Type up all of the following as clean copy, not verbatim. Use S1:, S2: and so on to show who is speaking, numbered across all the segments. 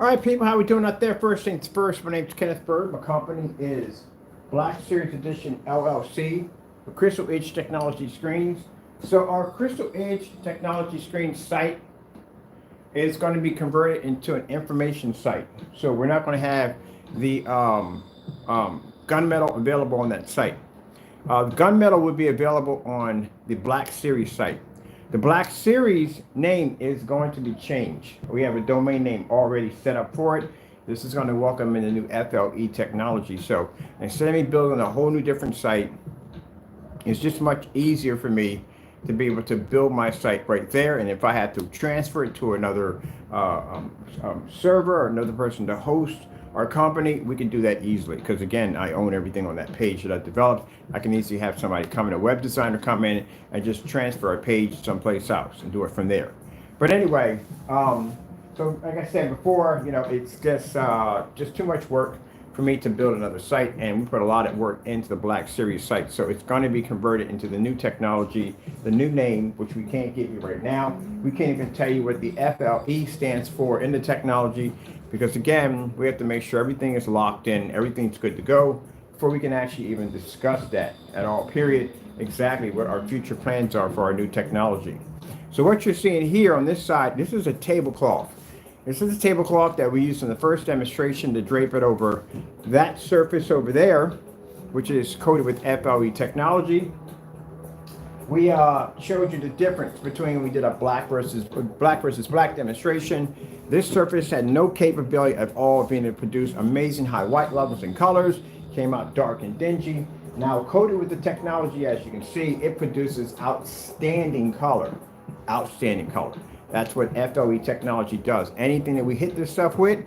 S1: All right, people, how we doing out there? First things first, my name's Kenneth Bird. My company is Black Series Edition LLC for Crystal Edge Technology Screens. So our Crystal Edge Technology Screen site is going to be converted into an information site. So we're not going to have the gunmetal available on that site. Gunmetal would be available on the Black Series site. The Black Series name is going to be changed. We have a domain name already set up for it. This is going to welcome in the new FLE technology. So instead of me building a whole new different site, it's just much easier for me to be able to build my site right there. And if I have to transfer it to another server or another person to host our company, we can do that easily. Because again, I own everything on that page that I developed. I can easily have somebody come in, a web designer come in and just transfer a page someplace else and do it from there. But anyway, so like I said before, it's just too much work for me to build another site, and we put a lot of work into the Black Series site. So it's going to be converted into the new technology, the new name, which we can't give you right now. We can't even tell you what the FLE stands for in the technology, because again, we have to make sure everything is locked in, everything's good to go before we can actually even discuss that at all, period, exactly what our future plans are for our new technology. So what you're seeing here on this side, this is a tablecloth. This is a tablecloth that we used in the first demonstration to drape it over that surface over there, which is coated with FLE technology. We showed you the difference between when we did a black versus black demonstration. This surface had no capability at all of being able to produce amazing high white levels and colors. Came out dark and dingy. Now coated with the technology, as you can see, it produces outstanding color. Outstanding color. That's what FLE technology does. Anything that we hit this stuff with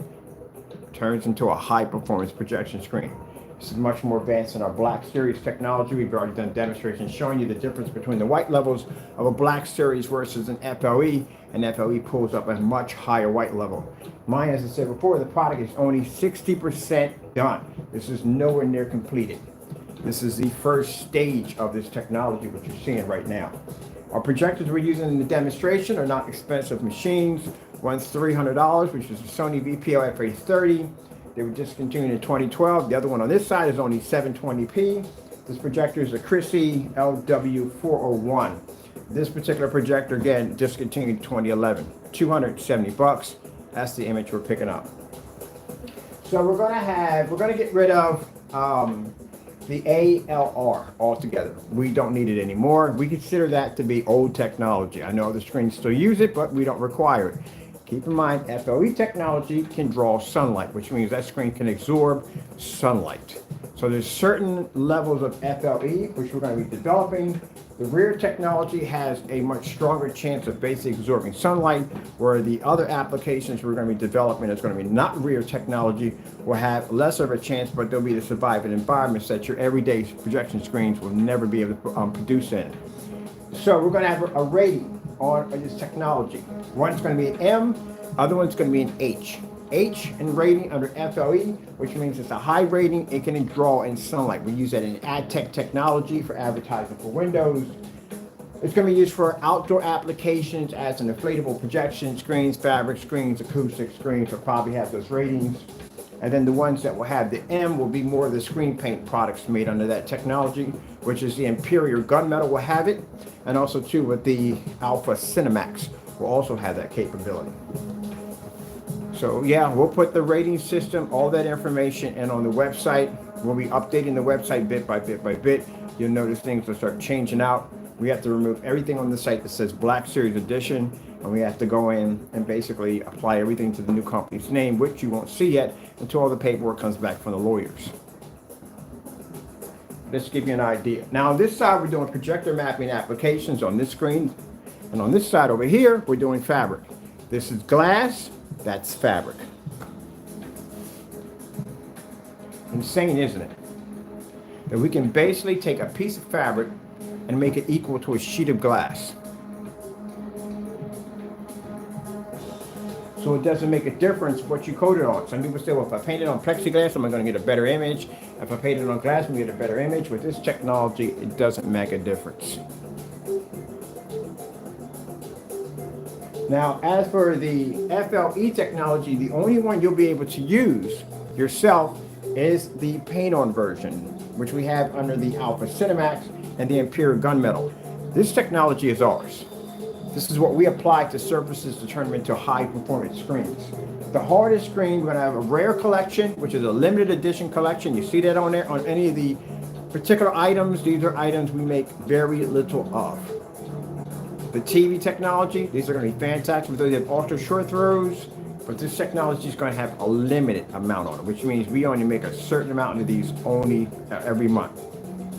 S1: turns into a high performance projection screen. This is much more advanced than our Black Series technology. We've already done demonstrations showing you the difference between the white levels of a Black Series versus an FLE, and FLE pulls up a much higher white level. Mine, as I said before, the product is only 60% done. This is nowhere near completed. This is the first stage of this technology, which you're seeing right now. Our projectors we're using in the demonstration are not expensive machines. One's $300, which is a Sony VPO FA30. They were discontinued in 2012. The other one on this side is only 720p. This projector is a Christie LW401. This particular projector, again, discontinued in 2011. 270 bucks. That's the image we're picking up. So we're gonna get rid of the ALR altogether. We don't need it anymore. We consider that to be old technology. I know the screens still use it, but we don't require it. Keep in mind, FLE technology can draw sunlight, which means that screen can absorb sunlight. So there's certain levels of FLE, which we're going to be developing. The rear technology has a much stronger chance of basically absorbing sunlight, where the other applications we're going to be developing is going to be not rear technology, will have less of a chance, but they'll be to survive in environments that your everyday projection screens will never be able to produce in. So we're going to have a rating on this technology. One's going to be an M, other one's going to be an H. H in rating under FLE, which means it's a high rating. It can draw in sunlight. We use that in ad tech technology for advertising for windows. It's going to be used for outdoor applications as an inflatable projection screens, fabric screens, acoustic screens will probably have those ratings. And then the ones that will have the M will be more of the screen paint products made under that technology, which is the Imperial Gunmetal will have it. And also too with the Alpha CINEMAX will also have that capability. So yeah, we'll put the rating system, all that information in on the website. We'll be updating the website bit by bit by bit. You'll notice things will start changing out. We have to remove everything on the site that says Black Series Edition, and we have to go in and basically apply everything to the new company's name, which you won't see yet until all the paperwork comes back from the lawyers. Let's give you an idea. Now on this side, we're doing projector mapping applications on this screen. And on this side over here, we're doing fabric. This is glass, that's fabric. Insane, isn't it? That we can basically take a piece of fabric and make it equal to a sheet of glass. So it doesn't make a difference what you coat it on. Some people say, well, if I paint it on plexiglass, am I going to get a better image? If I paint it on glass, I'm going to get a better image. With this technology, it doesn't make a difference. Now, as for the FLE technology, the only one you'll be able to use yourself is the paint-on version, which we have under the Alpha CINEMAX and the Imperial gunmetal. This technology is ours. This is what we apply to surfaces to turn them into high-performance screens. The hardest screen, we're going to have a rare collection, which is a limited edition collection. You see that on there on any of the particular items. These are items we make very little of. The TV technology, these are going to be fantastic with those that have ultra short throws, but this technology is going to have a limited amount on it, which means we only make a certain amount of these only every month.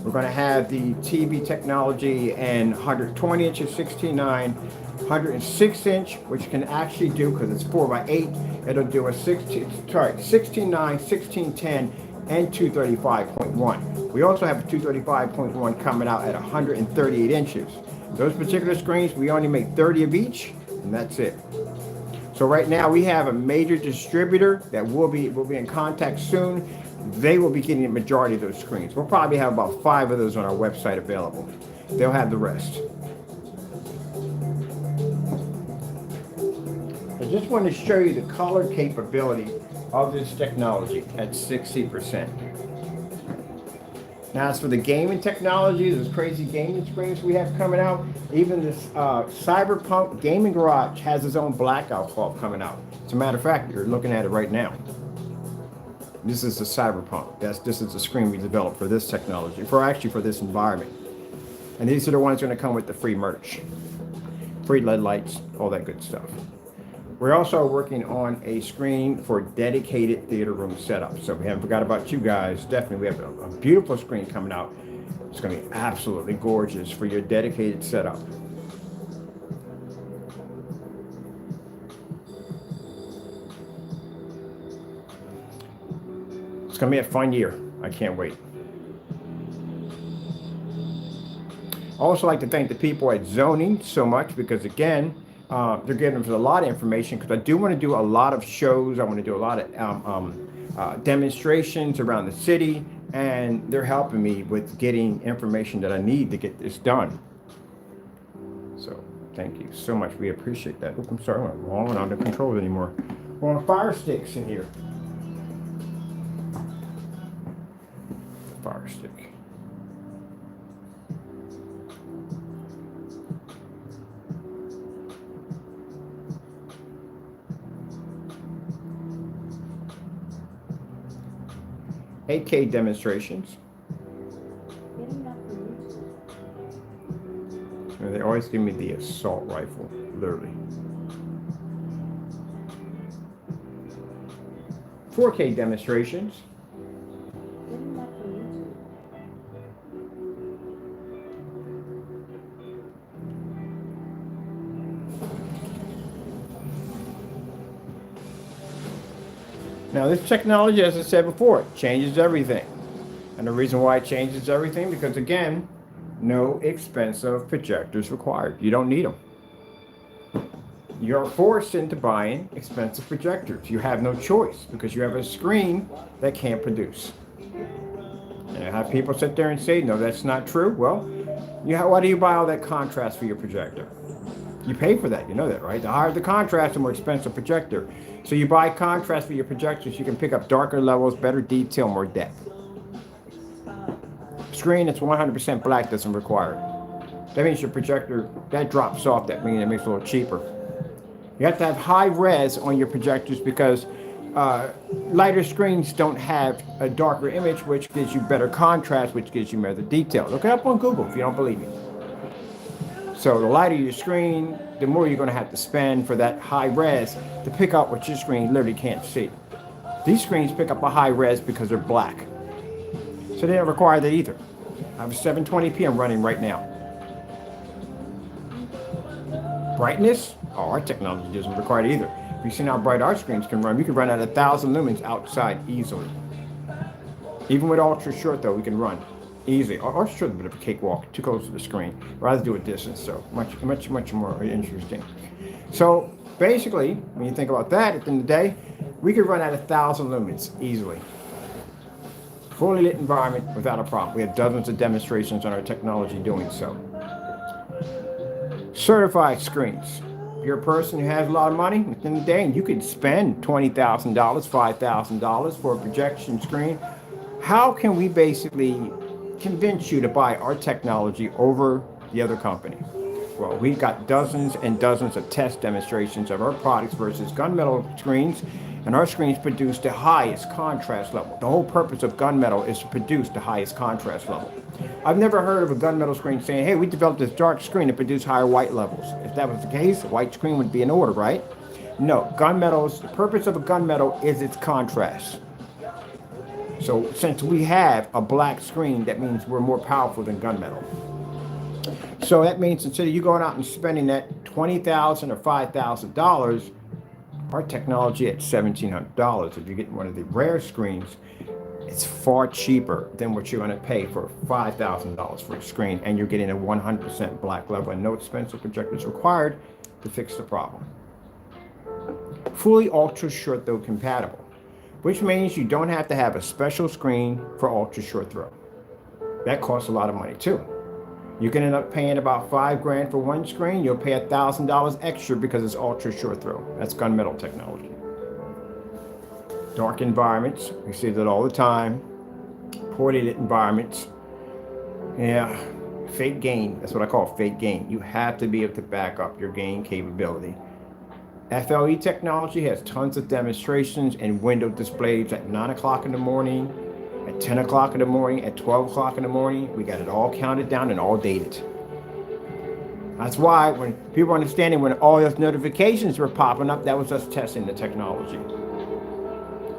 S1: We're going to have the TV technology and 120 inches, 16:9, 106 inch, which can actually do, because it's 4x8, it'll do a 16:9, 16:10, and 235.1. We also have a 235.1 coming out at 138 inches. Those particular screens, we only make 30 of each, and that's it. So right now we have a major distributor that will be in contact soon. They will be getting the majority of those screens. We'll probably have about 5 of those on our website available. They'll have the rest. I just want to show you the color capability of this technology at 60%. Now, as for the gaming technology, those crazy gaming screens we have coming out, even this Cyberpunk Gaming Garage has its own blackout bulb coming out. As a matter of fact, you're looking at it right now. This is the Cyberpunk. This is the screen we developed for this technology, for this environment. And these are the ones going to come with the free merch, free LED lights, all that good stuff. We're also working on a screen for dedicated theater room setup. So we haven't forgot about you guys. Definitely, we have a beautiful screen coming out. It's going to be absolutely gorgeous for your dedicated setup. It's going to be a fun year. I can't wait. I also like to thank the people at Zoning so much because, again, they're giving us a lot of information because I do want to do a lot of shows. I want to do a lot of demonstrations around the city, and they're helping me with getting information that I need to get this done. So thank you so much. We appreciate that. Oops, I'm sorry, I'm wrong and under control anymore. We're on fire sticks in here. Fire stick. AK demonstrations. And they always give me the assault rifle, literally. 4K demonstrations. Now this technology, as I said before, changes everything. And the reason why it changes everything, because again, no expensive projectors required. You don't need them. You're forced into buying expensive projectors. You have no choice because you have a screen that can't produce. And I have people sit there and say, no, that's not true. Well, why do you buy all that contrast for your projector? You pay for that, you know that, right? The higher the contrast, the more expensive projector. So you buy contrast for your projectors, you can pick up darker levels, better detail, more depth. Screen that's 100% black doesn't require it. That means your projector, that drops off, that means it makes it a little cheaper. You have to have high res on your projectors because lighter screens don't have a darker image, which gives you better contrast, which gives you better detail. Look it up on Google if you don't believe me. So the lighter your screen, the more you're going to have to spend for that high res to pick up what your screen literally can't see. These screens pick up a high res because they're black. So they don't require that either. I have a 720p I'm running right now. Brightness? Oh, our technology doesn't require it either. If you've seen how bright our screens can run, we can run at 1,000 lumens outside easily. Even with ultra short though, we can run easy. Ultra short is a bit of a cakewalk, too close to the screen. Rather do a distance, so much more interesting. So basically, when you think about that, at the end of the day, we could run at 1,000 lumens easily. Fully lit environment without a problem. We have dozens of demonstrations on our technology doing so. Certified screens. you're a person who has a lot of money within the day and you could spend $20,000, $5,000 for a projection screen. How can we basically convince you to buy our technology over the other company? Well, we've got dozens and dozens of test demonstrations of our products versus gunmetal screens, and our screens produce the highest contrast level. The whole purpose of gunmetal is to produce the highest contrast level. I've never heard of a gunmetal screen saying, hey, we developed this dark screen to produce higher white levels. If that was the case, a white screen would be in order, right? No, the purpose of a gunmetal is its contrast. So since we have a black screen, that means we're more powerful than gunmetal. So that means instead of you going out and spending that $20,000 or $5,000, our technology at $1,700, if you're getting one of the rare screens, it's far cheaper than what you're going to pay for $5,000 for a screen, and you're getting a 100% black level and no expensive projectors required to fix the problem. Fully ultra short throw compatible, which means you don't have to have a special screen for ultra short throw. That costs a lot of money too. You can end up paying about $5 grand for one screen. You'll pay $1,000 extra because it's ultra short throw. That's gunmetal technology. Dark environments, we see that all the time. Poorly lit environments. Yeah, fake gain. That's what I call fake gain. You have to be able to back up your gain capability. FLE technology has tons of demonstrations and window displays at 9 o'clock in the morning, at 10 o'clock in the morning, at 12 o'clock in the morning. We got it all counted down and all dated. That's why when people are understanding when all those notifications were popping up, that was us testing the technology.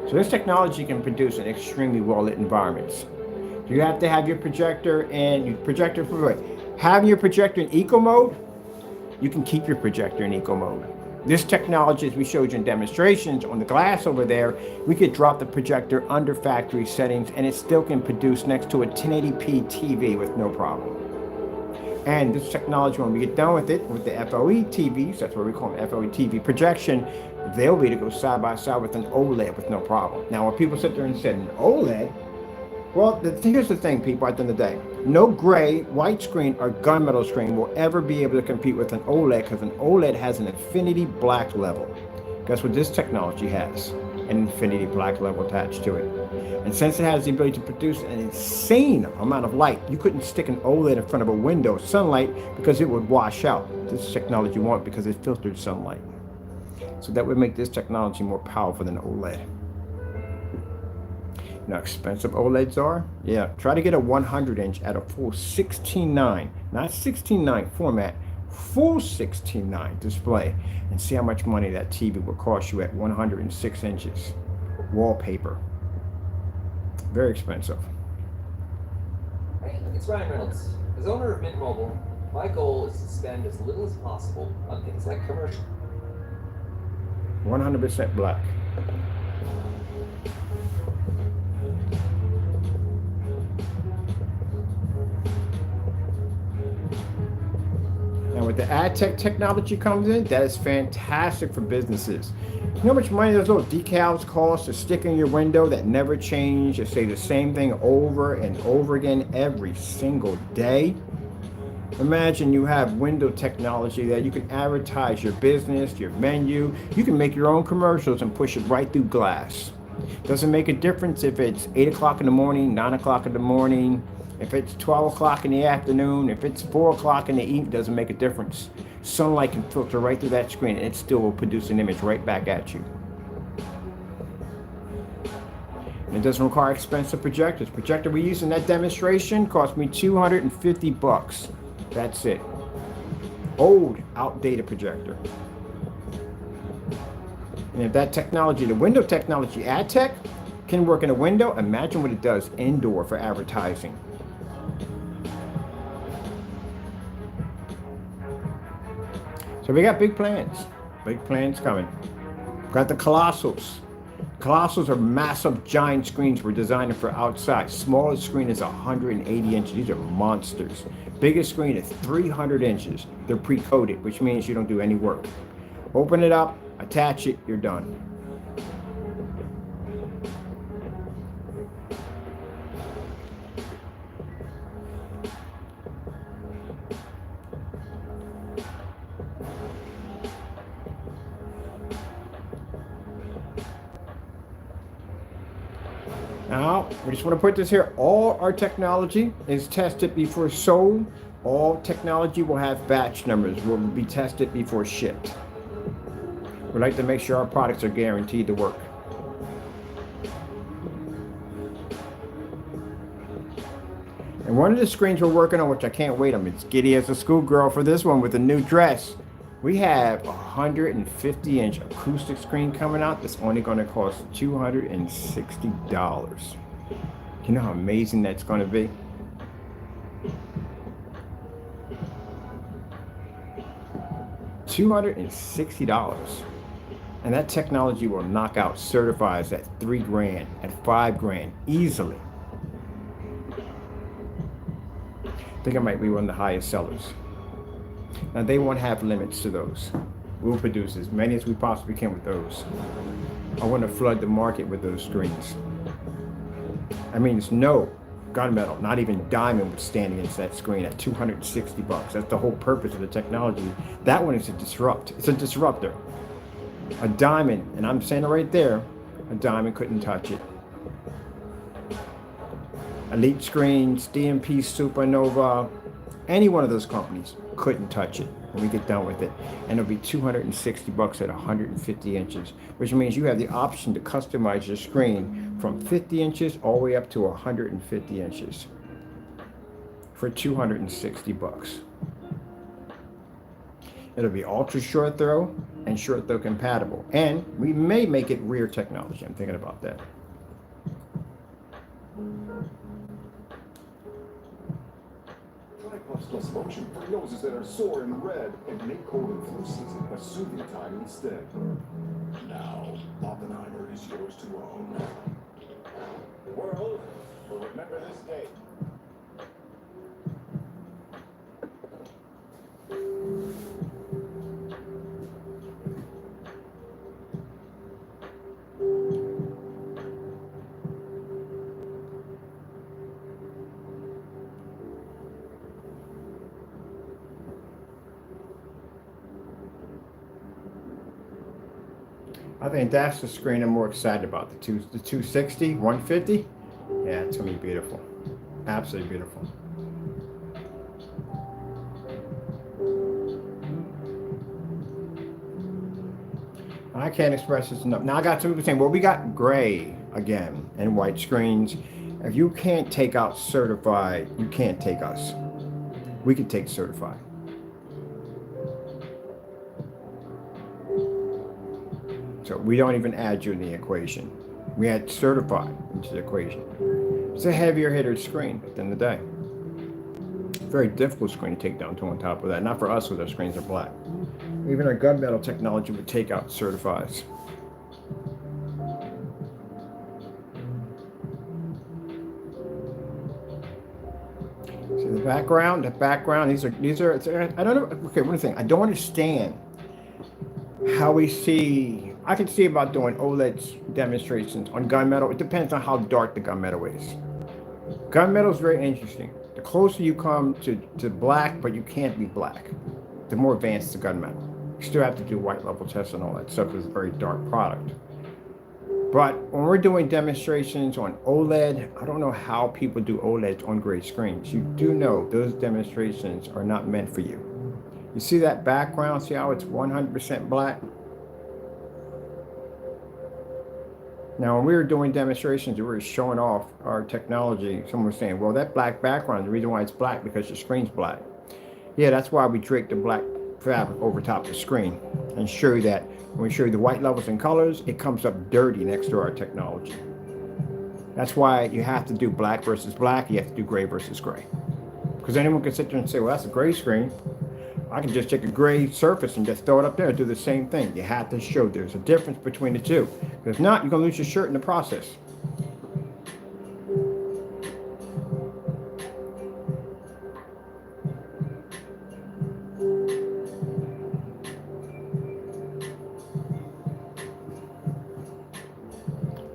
S1: So this technology can produce in extremely well-lit environments. You have to have your projector and your projector for what? Having your projector in eco mode, you can keep your projector in eco mode. This technology, as we showed you in demonstrations on the glass over there, we could drop the projector under factory settings and it still can produce next to a 1080p TV with no problem. And this technology, when we get done with it, with the FLE TVs, that's what we call them, FLE TV projection, they'll be able to go side by side with an OLED with no problem. Now, when people sit there and say an OLED, well, here's the thing, people, at the end of the day. No gray, white screen, or gunmetal screen will ever be able to compete with an OLED because an OLED has an infinity black level. Guess what this technology has? An infinity black level attached to it. And since it has the ability to produce an insane amount of light, you couldn't stick an OLED in front of a window of sunlight because it would wash out. This technology won't because it filtered sunlight. So that would make this technology more powerful than OLED. You know how expensive OLEDs are? Yeah, try to get a 100-inch at a full 16:9, not 16:9 format, full 16:9 display, and see how much money that TV will cost you at 106 inches. Wallpaper. Very expensive.
S2: Hey, it's Ryan Reynolds. As owner of Mint Mobile, my goal is to spend as little as possible on things like commercials.
S1: 100% black. Now with the ad tech technology comes in, that is fantastic for businesses. You know how much money those little decals cost to stick in your window that never change, to say the same thing over and over again every single day? Imagine you have window technology that you can advertise your business, your menu. You can make your own commercials and push it right through glass. Doesn't make a difference if it's 8 o'clock in the morning, 9 o'clock in the morning, if it's 12 o'clock in the afternoon, if it's 4 o'clock in the evening, doesn't make a difference. Sunlight can filter right through that screen and it still will produce an image right back at you. And it doesn't require expensive projectors. Projector we used in that demonstration cost me $250. That's it. Old, outdated projector. And if that technology, the window technology, ad tech, can work in a window, imagine what it does indoor for advertising. So we got big plans coming. Got the Colossals. Colossals are massive, giant screens we're designing for outside. Smallest screen is 180 inches. These are monsters. Biggest screen is 300 inches. They're pre-coated, which means you don't do any work. Open it up, attach it, you're done. Now, we just want to put this here. All our technology is tested before sold. All technology will have batch numbers, will be tested before shipped. We like to make sure our products are guaranteed to work. And one of the screens we're working on, which I can't wait, I'm as giddy as a schoolgirl for this one with a new dress. We have a 150-inch acoustic screen coming out that's only going to cost $260. You know how amazing that's going to be? $260. And that technology will knock out certifieds at $3,000, at $5,000 easily. I think I might be one of the highest sellers. Now they won't have limits to those. We'll produce as many as we possibly can with those. I want to flood the market with those screens. I mean, it's no gunmetal, not even diamond would stand against that screen at $260. That's the whole purpose of the technology. That one is a disrupt. It's a disruptor. A diamond, and I'm saying it right there, a diamond couldn't touch it. Elite Screens, DMP Supernova, any one of those companies couldn't touch it when we get done with it. And it'll be $260 at 150 inches, which means you have the option to customize your screen from 50 inches all the way up to 150 inches for $260. It'll be ultra short throw and short throw compatible. And we may make it rear technology. I'm thinking about that.
S3: Plus motion for noses that are sore and red and make cold and flu season a soothing time instead. Now, Oppenheimer is yours to own. The world will remember this day.
S1: I think that's the screen I'm more excited about. The 260, 150. Yeah, it's gonna be beautiful. Absolutely beautiful. I can't express this enough. Now I got some people saying, well, we got gray again and white screens. If you can't take out certified, you can't take us. We can take certified. So we don't even add you in the equation. We add certified into the equation. It's a heavier hitter screen at the end of the day. Very difficult screen to take down to on top of that. Not for us because our screens are black. Even our gunmetal technology would take out certifieds. See the background, these are, I don't know, okay, one thing, I don't understand how we see, I can see about doing OLED demonstrations on gunmetal. It depends on how dark the gunmetal is. Gunmetal is very interesting. The closer you come to black, but you can't be black, the more advanced the gunmetal. You still have to do white level tests and all that stuff. It's a very dark product. But when we're doing demonstrations on OLED, I don't know how people do OLEDs on gray screens. You do know those demonstrations are not meant for you. You see that background? See how it's 100% black? Now, when we were doing demonstrations, we were showing off our technology. Someone was saying, well, that black background, the reason why it's black because the screen's black. Yeah, that's why we drape the black fabric over top of the screen and show you that when we show you the white levels and colors, it comes up dirty next to our technology. That's why you have to do black versus black. You have to do gray versus gray. Because anyone can sit there and say, well, that's a gray screen. I can just take a gray surface and just throw it up there and do the same thing. You have to show there's a difference between the two. Because if not, you're going to lose your shirt in the process.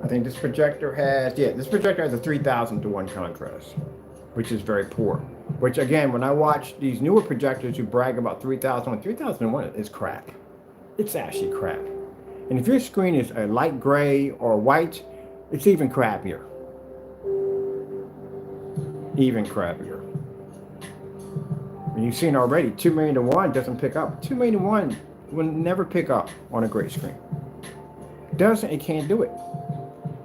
S1: I think this projector has, this projector has a 3,000 to 1 contrast, which is very poor. Which again, when I watch these newer projectors who brag about 3,001, 3,001 is crap. It's actually crap. And if your screen is a light gray or white, it's even crappier. even crappier. And you've seen already, 2 million to 1 doesn't pick up. 2 million to 1 will never pick up on a gray screen. It can't do it.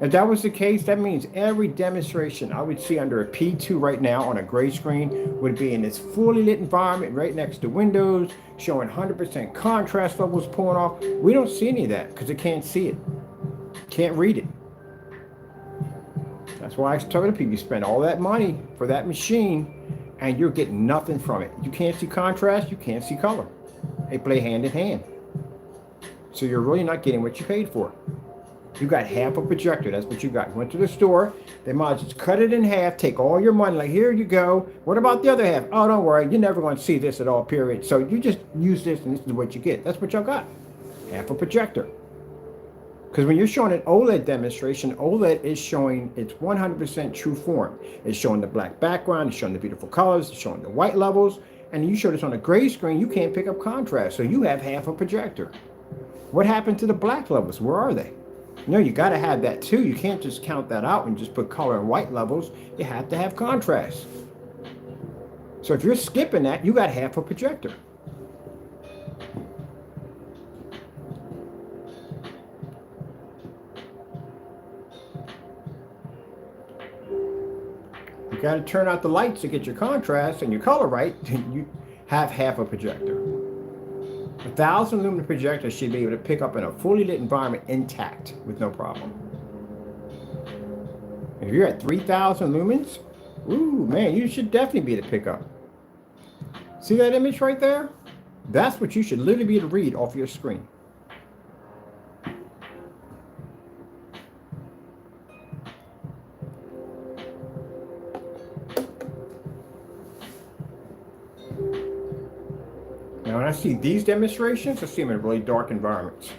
S1: If that was the case, that means every demonstration I would see under a P2 right now on a gray screen would be in this fully lit environment right next to windows, showing 100% contrast levels pulling off. We don't see any of that because it can't see it. Can't read it. That's why I tell the people, you spend all that money for that machine and you're getting nothing from it. You can't see contrast, you can't see color. They play hand in hand. So you're really not getting what you paid for. You got half a projector, that's what you got. You went to the store, they might just cut it in half, take all your money, like here you go. What about the other half? Oh, don't worry, you're never going to see this at all, period. So you just use this and this is what you get. That's what y'all got, half a projector. Because when you're showing an OLED demonstration, OLED is showing its 100% true form. It's showing the black background, it's showing the beautiful colors, it's showing the white levels, and you show this on a gray screen, you can't pick up contrast, so you have half a projector. What happened to the black levels? Where are they? No, you got to have that too. You can't just count that out and just put color and white levels. You have to have contrast. So if you're skipping that, you got half a projector. You got to turn out the lights to get your contrast and your color right. You have half a projector. 1,000 lumen projector should be able to pick up in a fully lit environment intact with no problem. If you're at 3,000 lumens, ooh, man, you should definitely be able to pick up. See that image right there? That's what you should literally be able to read off your screen. Now, when I see these demonstrations, I see them in really dark environments.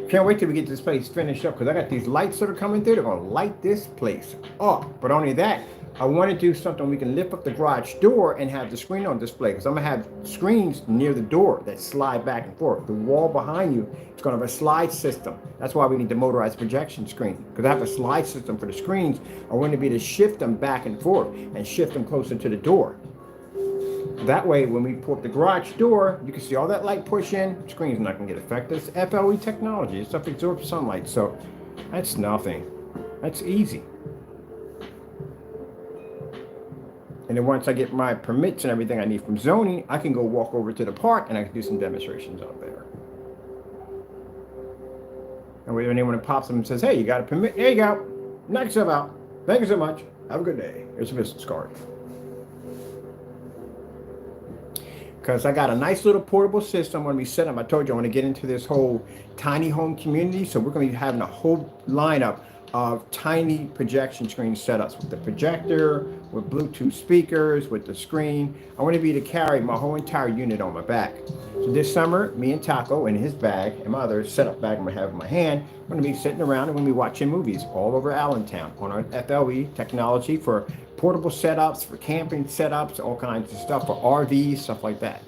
S1: Can't wait till we get this place finished up because I got these lights that are coming through. They're going to light this place up. But only that, I want to do something we can lift up the garage door and have the screen on display because I'm going to have screens near the door that slide back and forth. The wall behind you is going to have a slide system. That's why we need the motorized projection screen because I have a slide system for the screens. I want to be able to shift them back and forth and shift them closer to the door. That way, when we pull up the garage door, you can see all that light push in. The screen's not going to get affected. It's FLE technology. This stuff absorbs sunlight, so that's nothing. That's easy. And then once I get my permits and everything I need from zoning, I can go walk over to the park and I can do some demonstrations out there. And when anyone pops up and says, hey, you got a permit? There you go. Knock yourself out. Thank you so much. Have a good day. Here's a business card. Because I got a nice little portable system when we set up. I told you I want to get into this whole tiny home community. So we're going to be having a whole lineup of tiny projection screen setups with the projector, with Bluetooth speakers, with the screen. I want to be able to carry my whole entire unit on my back. So this summer, me and Taco in his bag and my other setup bag I'm going to have in my hand, we're going to be sitting around and we're going to be watching movies all over Allentown on our FLE technology for portable setups, for camping setups, all kinds of stuff, for RVs, stuff like that.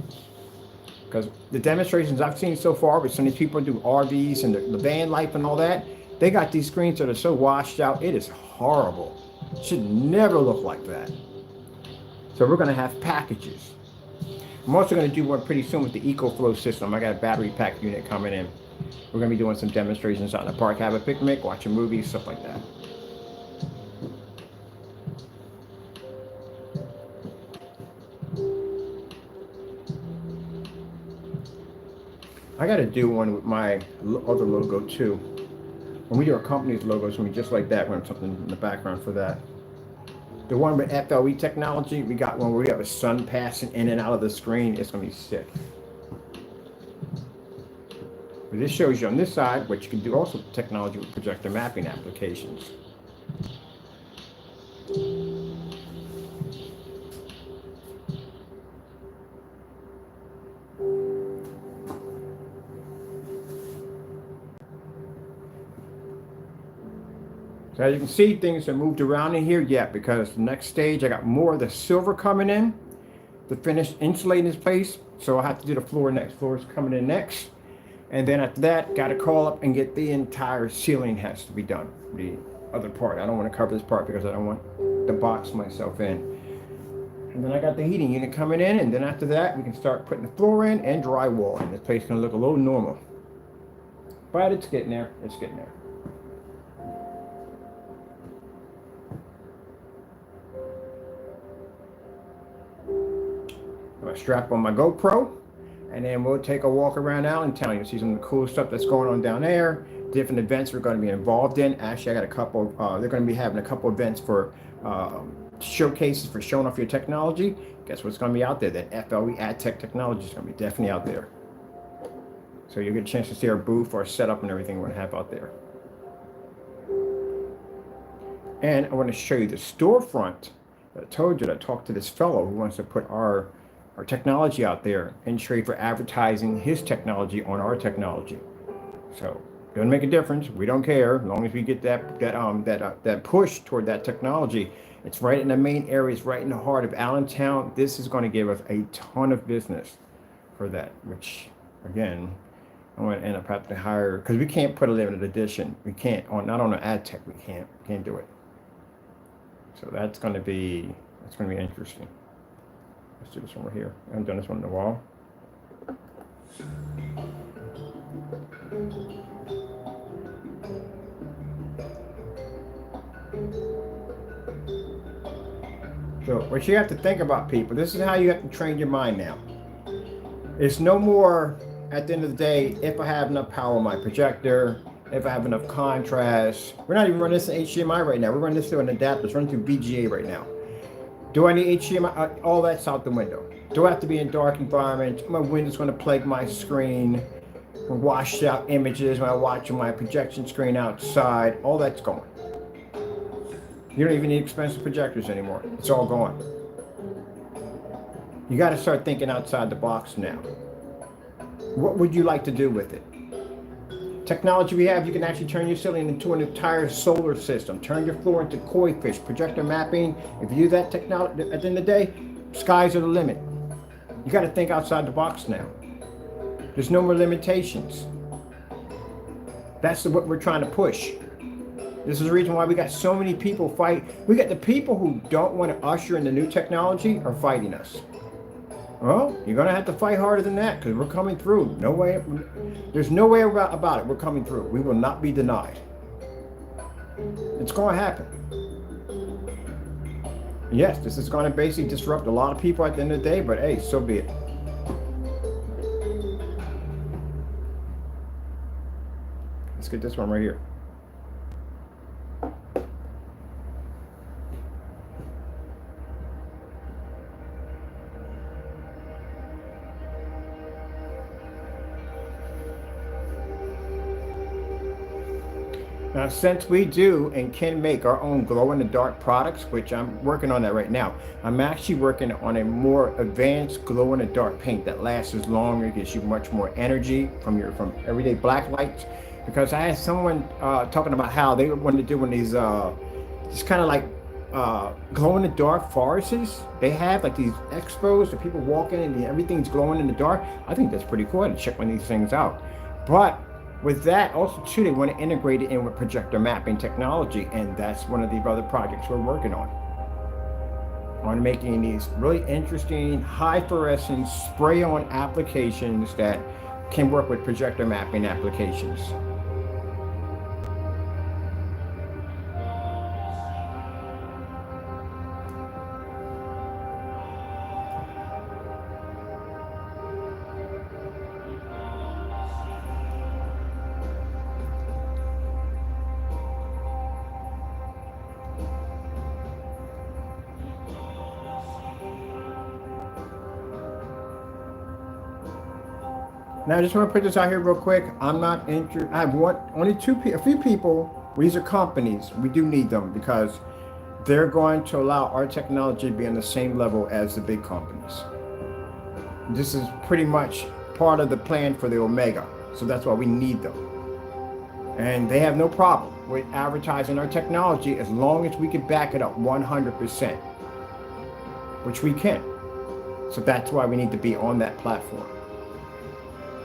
S1: Because the demonstrations I've seen so far with some of these people do RVs and the van life and all that, they got these screens that are so washed out, it is horrible. It should never look like that. So we're going to have packages. I'm also going to do one pretty soon with the EcoFlow system. I got a battery pack unit coming in. We're going to be doing some demonstrations out in the park, have a picnic, watching movies, stuff like that. I got to do one with my other logo too. When we do our company's logos, when we just like that, we have something in the background for that. The one with FLE technology, we got one where we have a sun passing in and out of the screen. It's going to be sick. But this shows you on this side what you can do also with technology with projector mapping applications. So as you can see, things are moved around in here yet because the next stage, I got more of the silver coming in to finish insulating this place. So I'll have to do the floor next. Floor is coming in next. And then after that, got to call up and get the entire ceiling has to be done. The other part. I don't want to cover this part because I don't want to box myself in. And then I got the heating unit coming in, and then after that we can start putting the floor in and drywall, and this place is going to look a little normal. But it's getting there. It's getting there. I'm going to strap on my GoPro, and then we'll take a walk around Allentown. You'll see some of the cool stuff that's going on down there. Different events we're going to be involved in. Actually, I got a couple. They're going to be having a couple events for showcases for showing off your technology. Guess what's going to be out there? That FLE AdTech technology is going to be definitely out there. So you'll get a chance to see our booth, our setup, and everything we're going to have out there. And I want to show you the storefront. I told you that I talked to this fellow who wants to put our technology out there and trade for advertising his technology on our technology. So it doesn't make a difference. We don't care as long as we get that push toward that technology. It's right in the main areas, right in the heart of Allentown. This is going to give us a ton of business for that, which again, I'm going to end up having to hire, because we can't put a limited edition. We can't, not on an ad tech, we can't do it. So that's going to be interesting. Let's do this one right here. I haven't done this one in a while. So what you have to think about, people, this is how you have to train your mind now. It's no more, at the end of the day, if I have enough power on my projector, if I have enough contrast. We're not even running this in HDMI right now. We're running this through an adapter. It's running through VGA right now. Do I need HDMI? All that's out the window. Do I have to be in dark environments? My window's going to plague my screen. Washed out images when I watch my projection screen outside. All that's gone. You don't even need expensive projectors anymore. It's all gone. You got to start thinking outside the box now. What would you like to do with it? Technology we have, you can actually turn your ceiling into an entire solar system. Turn your floor into koi fish, projector mapping. If you use that technology, at the end of the day, skies are the limit. You got to think outside the box now. There's no more limitations. That's what we're trying to push. This is the reason why we got so many people fight. We got the people who don't want to usher in the new technology are fighting us. Well, you're going to have to fight harder than that, because we're coming through. No way. There's no way about it. We're coming through. We will not be denied. It's going to happen. Yes, this is going to basically disrupt a lot of people at the end of the day, but hey, so be it. Let's get this one right here. Now, since we do and can make our own glow-in-the-dark products, which I'm working on that right now, I'm actually working on a more advanced glow-in-the-dark paint that lasts longer, gives you much more energy from everyday black lights. Because I had someone talking about how they wanted to do one of these just kind of like glow-in-the-dark forests. They have like these expos that people walk in and everything's glowing in the dark. I think that's pretty cool to check one of these things out. But with that, also too, they want to integrate it in with projector mapping technology, and that's one of the other projects we're working on making these really interesting high fluorescence spray-on applications that can work with projector mapping applications. Now, I just want to put this out here real quick. I'm not interested. I want only a few people. These are companies. We do need them because they're going to allow our technology to be on the same level as the big companies. This is pretty much part of the plan for the Omega. So that's why we need them. And they have no problem with advertising our technology as long as we can back it up 100%, which we can. So that's why we need to be on that platform.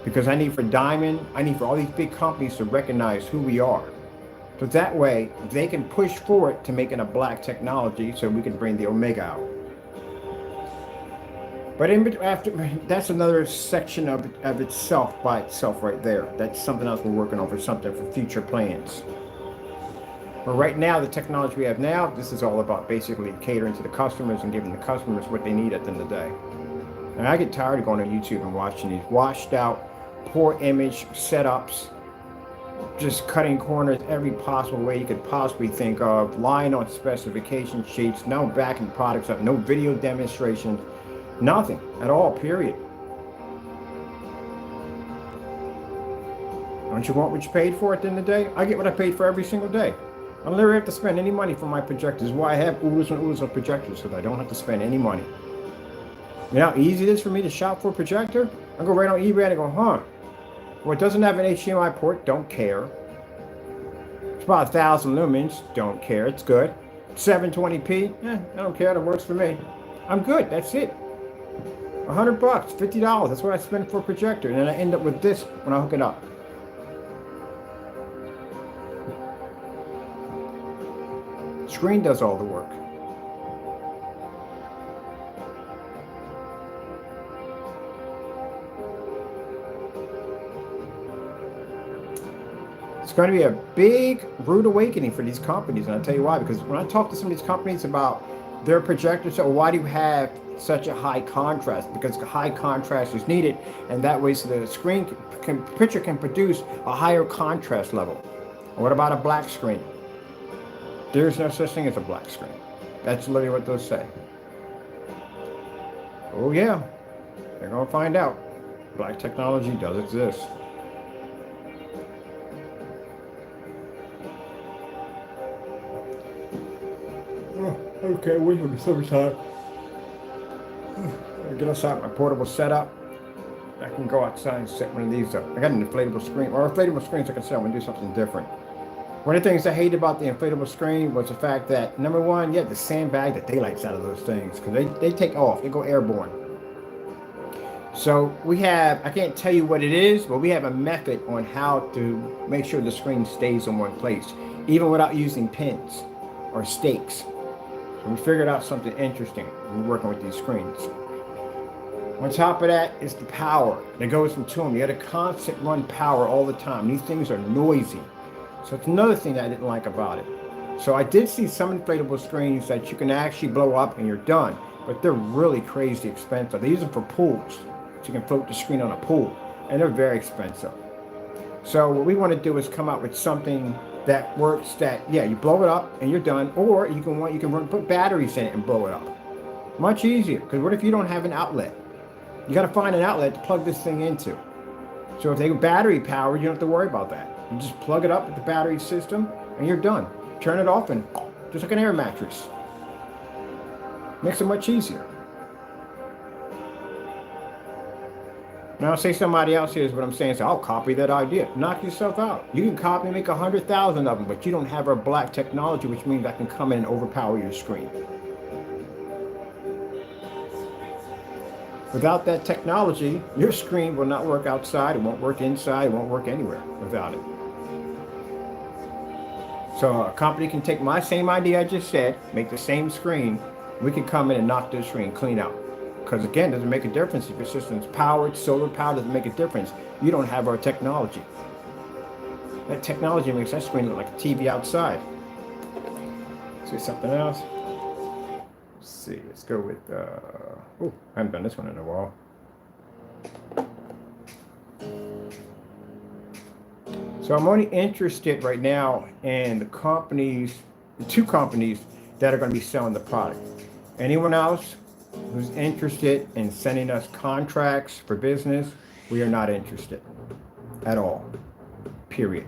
S1: Because I need for Diamond, I need for all these big companies to recognize who we are. So that way they can push forward to making a black technology so we can bring the Omega out. But after, that's another section of itself by itself right there. That's something else we're working on for something for future plans. But right now, the technology we have now, this is all about basically catering to the customers and giving the customers what they need at the end of the day. And I get tired of going on YouTube and watching these washed out, poor image setups, just cutting corners every possible way you could possibly think of, lying on specification sheets, no backing products up, no video demonstrations, nothing at all, period. Don't you want what you paid for at the end of the day? I get what I paid for every single day. I never have to spend any money for my projectors. Why I have oodles and oodles of projectors, because I don't have to spend any money. You know how easy it is for me to shop for a projector? I go right on eBay and I go, huh? Well, it doesn't have an HDMI port, don't care. It's about 1,000 lumens, don't care, it's good. 720p, I don't care, that works for me. I'm good, that's it. $100, $50, that's what I spend for a projector. And then I end up with this when I hook it up. Screen does all the work. It's going to be a big rude awakening for these companies, and I'll tell you why. Because when I talk to some of these companies about their projectors, so why do you have such a high contrast? Because high contrast is needed, and that way so the screen picture can produce a higher contrast level. What about a black screen? There's no such thing as a black screen. That's literally what they'll say. Oh yeah, they're going to find out. Black technology does exist. Okay, wait for the summertime. Get outside my portable setup. I can go outside and set one of these up. I got an inflatable screen, or inflatable screens I can set up and do something different. One of the things I hated about the inflatable screen was the fact that, number one, you have to sandbag the daylights out of those things because they take off, they go airborne. So we have, I can't tell you what it is, but we have a method on how to make sure the screen stays in one place, even without using pins or stakes. So we figured out something interesting when we're working with these screens. On top of that is the power that goes into them. You got to constant run power all the time. These things are noisy. So it's another thing that I didn't like about it. So I did see some inflatable screens that you can actually blow up and you're done, but they're really crazy expensive. They use them for pools, so you can float the screen on a pool, and they're very expensive. So what we want to do is come out with something that works that, yeah, you blow it up and you're done, or you can put batteries in it and blow it up. Much easier, because what if you don't have an outlet? You got to find an outlet to plug this thing into. So if they battery powered, you don't have to worry about that. You just plug it up with the battery system and you're done. Turn it off and just like an air mattress. Makes it much easier. Now say somebody else hears what I'm saying, so I'll copy that idea. Knock yourself out. You can copy and make 100,000 of them, but you don't have our black technology, which means I can come in and overpower your screen. Without that technology, your screen will not work outside, it won't work inside, it won't work anywhere without it. So a company can take my same idea I just said, make the same screen, we can come in and knock this screen clean out. Because again, it doesn't make a difference if your system's powered, solar powered, doesn't make a difference. You don't have our technology. That technology makes that screen look like a TV outside. See something else? Let's see, let's go with, oh, I haven't done this one in a while. So I'm only interested right now in the companies, the two companies that are going to be selling the product. Anyone else who's interested in sending us contracts for business, we are not interested at all, period.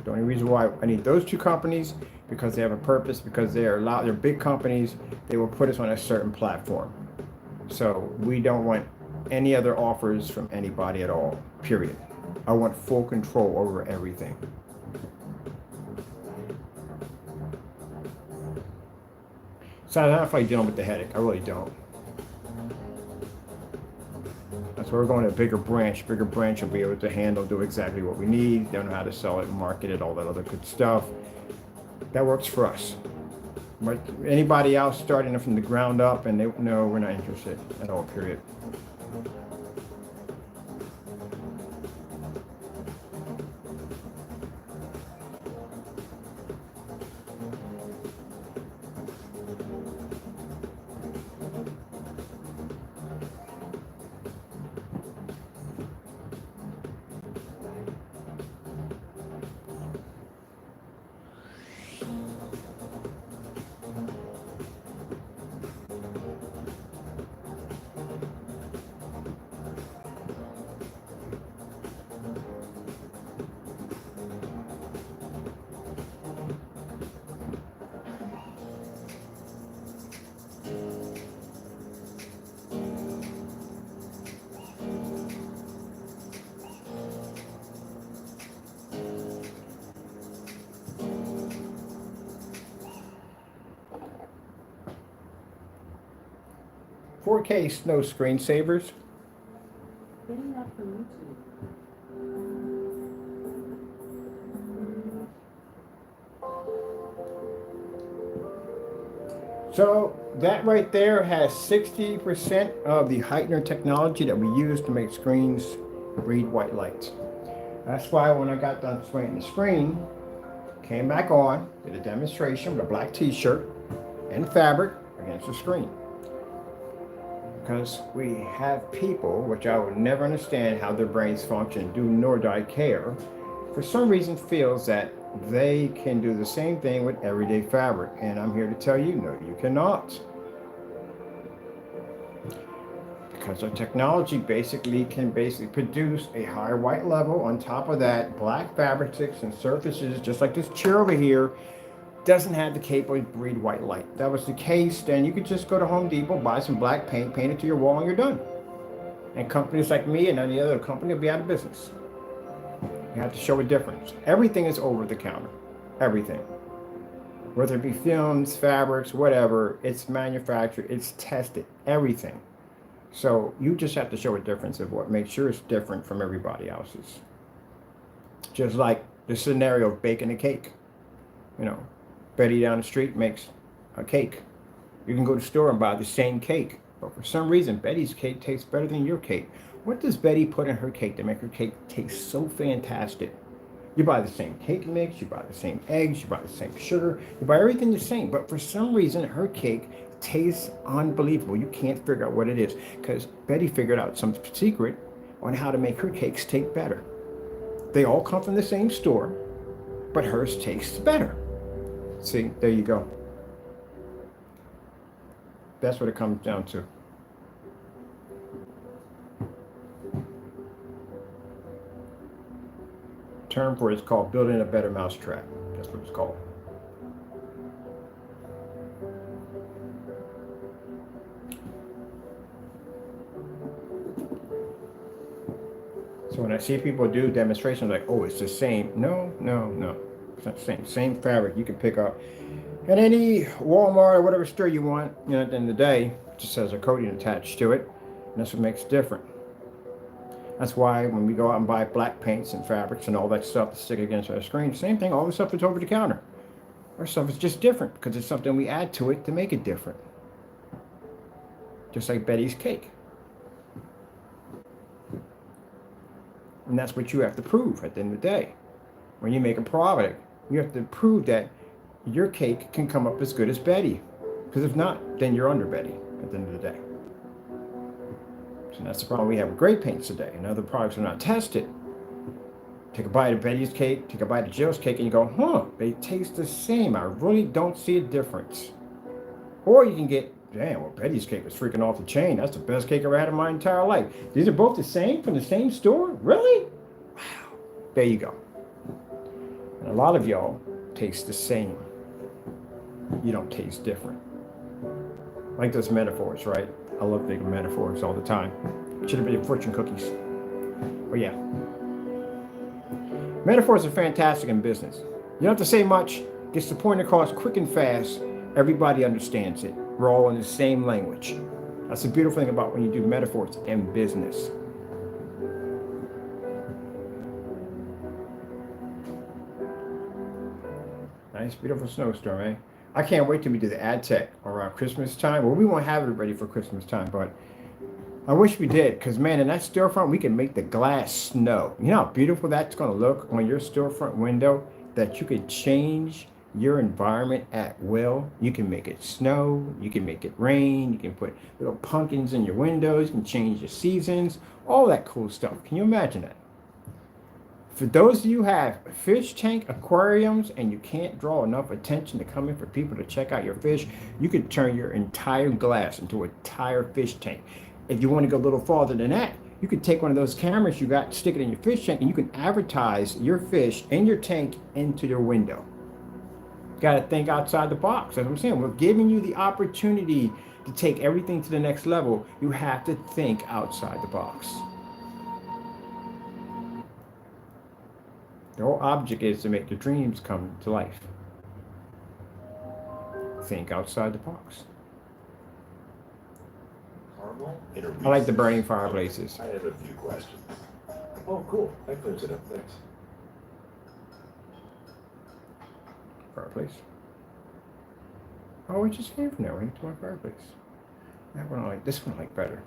S1: The only reason why I need those two companies, because they have a purpose, because they're big companies, they will put us on a certain platform. So we don't want any other offers from anybody at all, period. I want full control over everything. So I don't know if I'm dealing with the headache. I really don't. So we're going to a bigger branch. Bigger branch will be able to handle, do exactly what we need. They'll know how to sell it, market it, all that other good stuff. That works for us. But anybody else starting it from the ground up and they no, we're not interested at all, period. 4K no screensavers.
S4: Getting that from YouTube.
S1: So that right there has 60% of the heightener technology that we use to make screens read white light. That's why when I got done spraying the screen, came back on, did a demonstration with a black t-shirt and fabric against the screen. Because we have people, which I would never understand how their brains function, do nor do I care, for some reason feels that they can do the same thing with everyday fabric. And I'm here to tell you, no, you cannot. Because our technology can produce a higher white level. On top of that, black fabrics and surfaces, just like this chair over here, doesn't have the capability to read white light. If that was the case, then you could just go to Home Depot, buy some black paint, paint it to your wall, and you're done. And companies like me and any other company will be out of business. You have to show a difference. Everything is over the counter. Everything. Whether it be films, fabrics, whatever, it's manufactured, it's tested, everything. So you just have to show a difference of what makes yours different from everybody else's. Just like the scenario of baking a cake. You know, Betty down the street makes a cake. You can go to the store and buy the same cake, but for some reason, Betty's cake tastes better than your cake. What does Betty put in her cake to make her cake taste so fantastic? You buy the same cake mix, you buy the same eggs, you buy the same sugar, you buy everything the same, but for some reason, her cake tastes unbelievable. You can't figure out what it is, because Betty figured out some secret on how to make her cakes taste better. They all come from the same store, but hers tastes better. See, there you go. That's what it comes down to. Term for it is called building a better mousetrap. That's what it's called. So when I see people do demonstrations like, oh, it's the same. No. It's not the same. Same fabric you can pick up at any Walmart or whatever store you want. You know, at the end of the day, it just has a coating attached to it. And that's what makes it different. That's why when we go out and buy black paints and fabrics and all that stuff to stick against our screen, same thing, all the stuff is over the counter. Our stuff is just different because it's something we add to it to make it different. Just like Betty's cake. And that's what you have to prove at the end of the day. When you make a product, you have to prove that your cake can come up as good as Betty. Because if not, then you're under Betty at the end of the day. So that's the problem we have with great paints today. And other products are not tested. Take a bite of Betty's cake, take a bite of Jill's cake, and you go, huh, they taste the same. I really don't see a difference. Or you can get, damn, well, Betty's cake is freaking off the chain. That's the best cake I've ever had in my entire life. These are both the same from the same store? Really? Wow. There you go. And a lot of y'all taste the same. You don't taste different. Like those metaphors, right? I love thinking metaphors all the time. Should have been fortune cookies. But yeah. Metaphors are fantastic in business. You don't have to say much. Gets the point across quick and fast. Everybody understands it. We're all in the same language. That's the beautiful thing about when you do metaphors in business. Nice, beautiful snowstorm, eh? I can't wait till we do the ad tech around Christmas time. Well, we won't have it ready for Christmas time, but I wish we did, because man, in that storefront, we can make the glass snow. You know how beautiful that's going to look on your storefront window, that you could change your environment at will. You can make it snow, you can make it rain, you can put little pumpkins in your windows, you can change your seasons, all that cool stuff. Can you imagine that? For those of you who have fish tank aquariums and you can't draw enough attention to come in for people to check out your fish, you could turn your entire glass into an entire fish tank. If you want to go a little farther than that, you could take one of those cameras you got, stick it in your fish tank, and you can advertise your fish and your tank into your window. Got to think outside the box. That's what I'm saying. We're giving you the opportunity to take everything to the next level. You have to think outside the box. The whole object is to make your dreams come to life. Think outside the box.
S3: Caramel?
S1: I like the burning fireplaces.
S3: I have a few questions. Oh, cool. That clears it up. Thanks.
S1: Fireplace. Oh, we just came from there. We went to my fireplace. That one I like. This one I like better.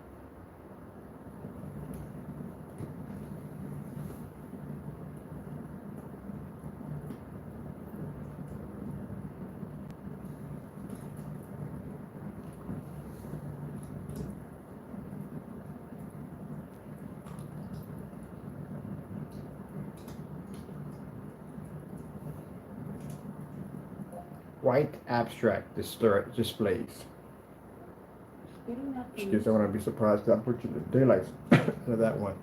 S1: White abstract displays.
S4: Getting up for
S1: Excuse me, I want to be surprised that I put you the daylight of that one.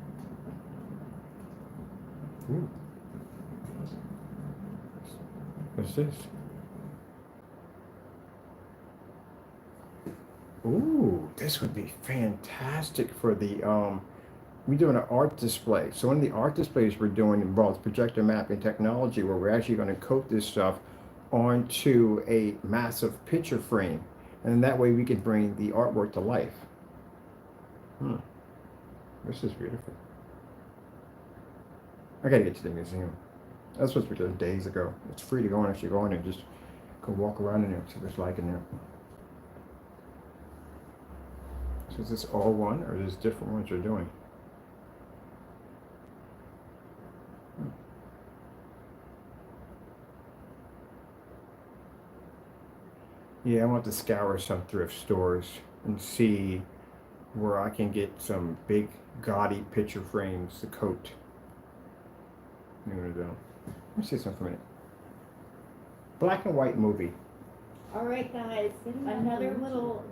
S1: Ooh. What's this? Ooh, this would be fantastic for the we're doing an art display. So one of the art displays we're doing involves projector mapping technology, where we're actually going to coat this stuff onto a massive picture frame, and that way we can bring the artwork to life. This is beautiful. I gotta get to the museum. That's what we did days ago. It's free to go in. Actually go in and just go walk around in there and see what it's like in there. So is this all one, or is this different ones you're doing? Yeah, I want to scour some thrift stores and see where I can get some big gaudy picture frames to coat. I'm gonna do. Let me see something for a minute. Black and white movie.
S5: All right, guys, another little.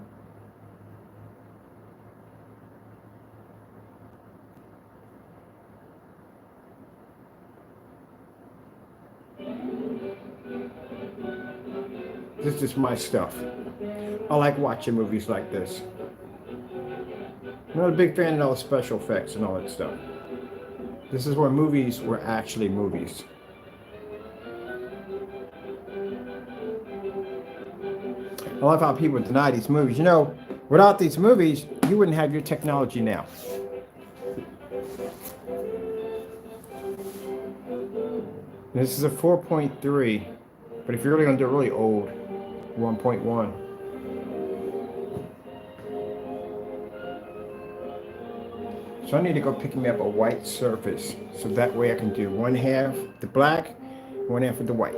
S1: This is my stuff. I like watching movies like this. I'm not a big fan of all the special effects and all that stuff. This is where movies were actually movies. I love how people deny these movies. You know, without these movies, you wouldn't have your technology now. This is a 4.3, but if you're really going to do it really old, 1.1. So I need to go pick me up a white surface, so that way I can do one half the black, one half of the white.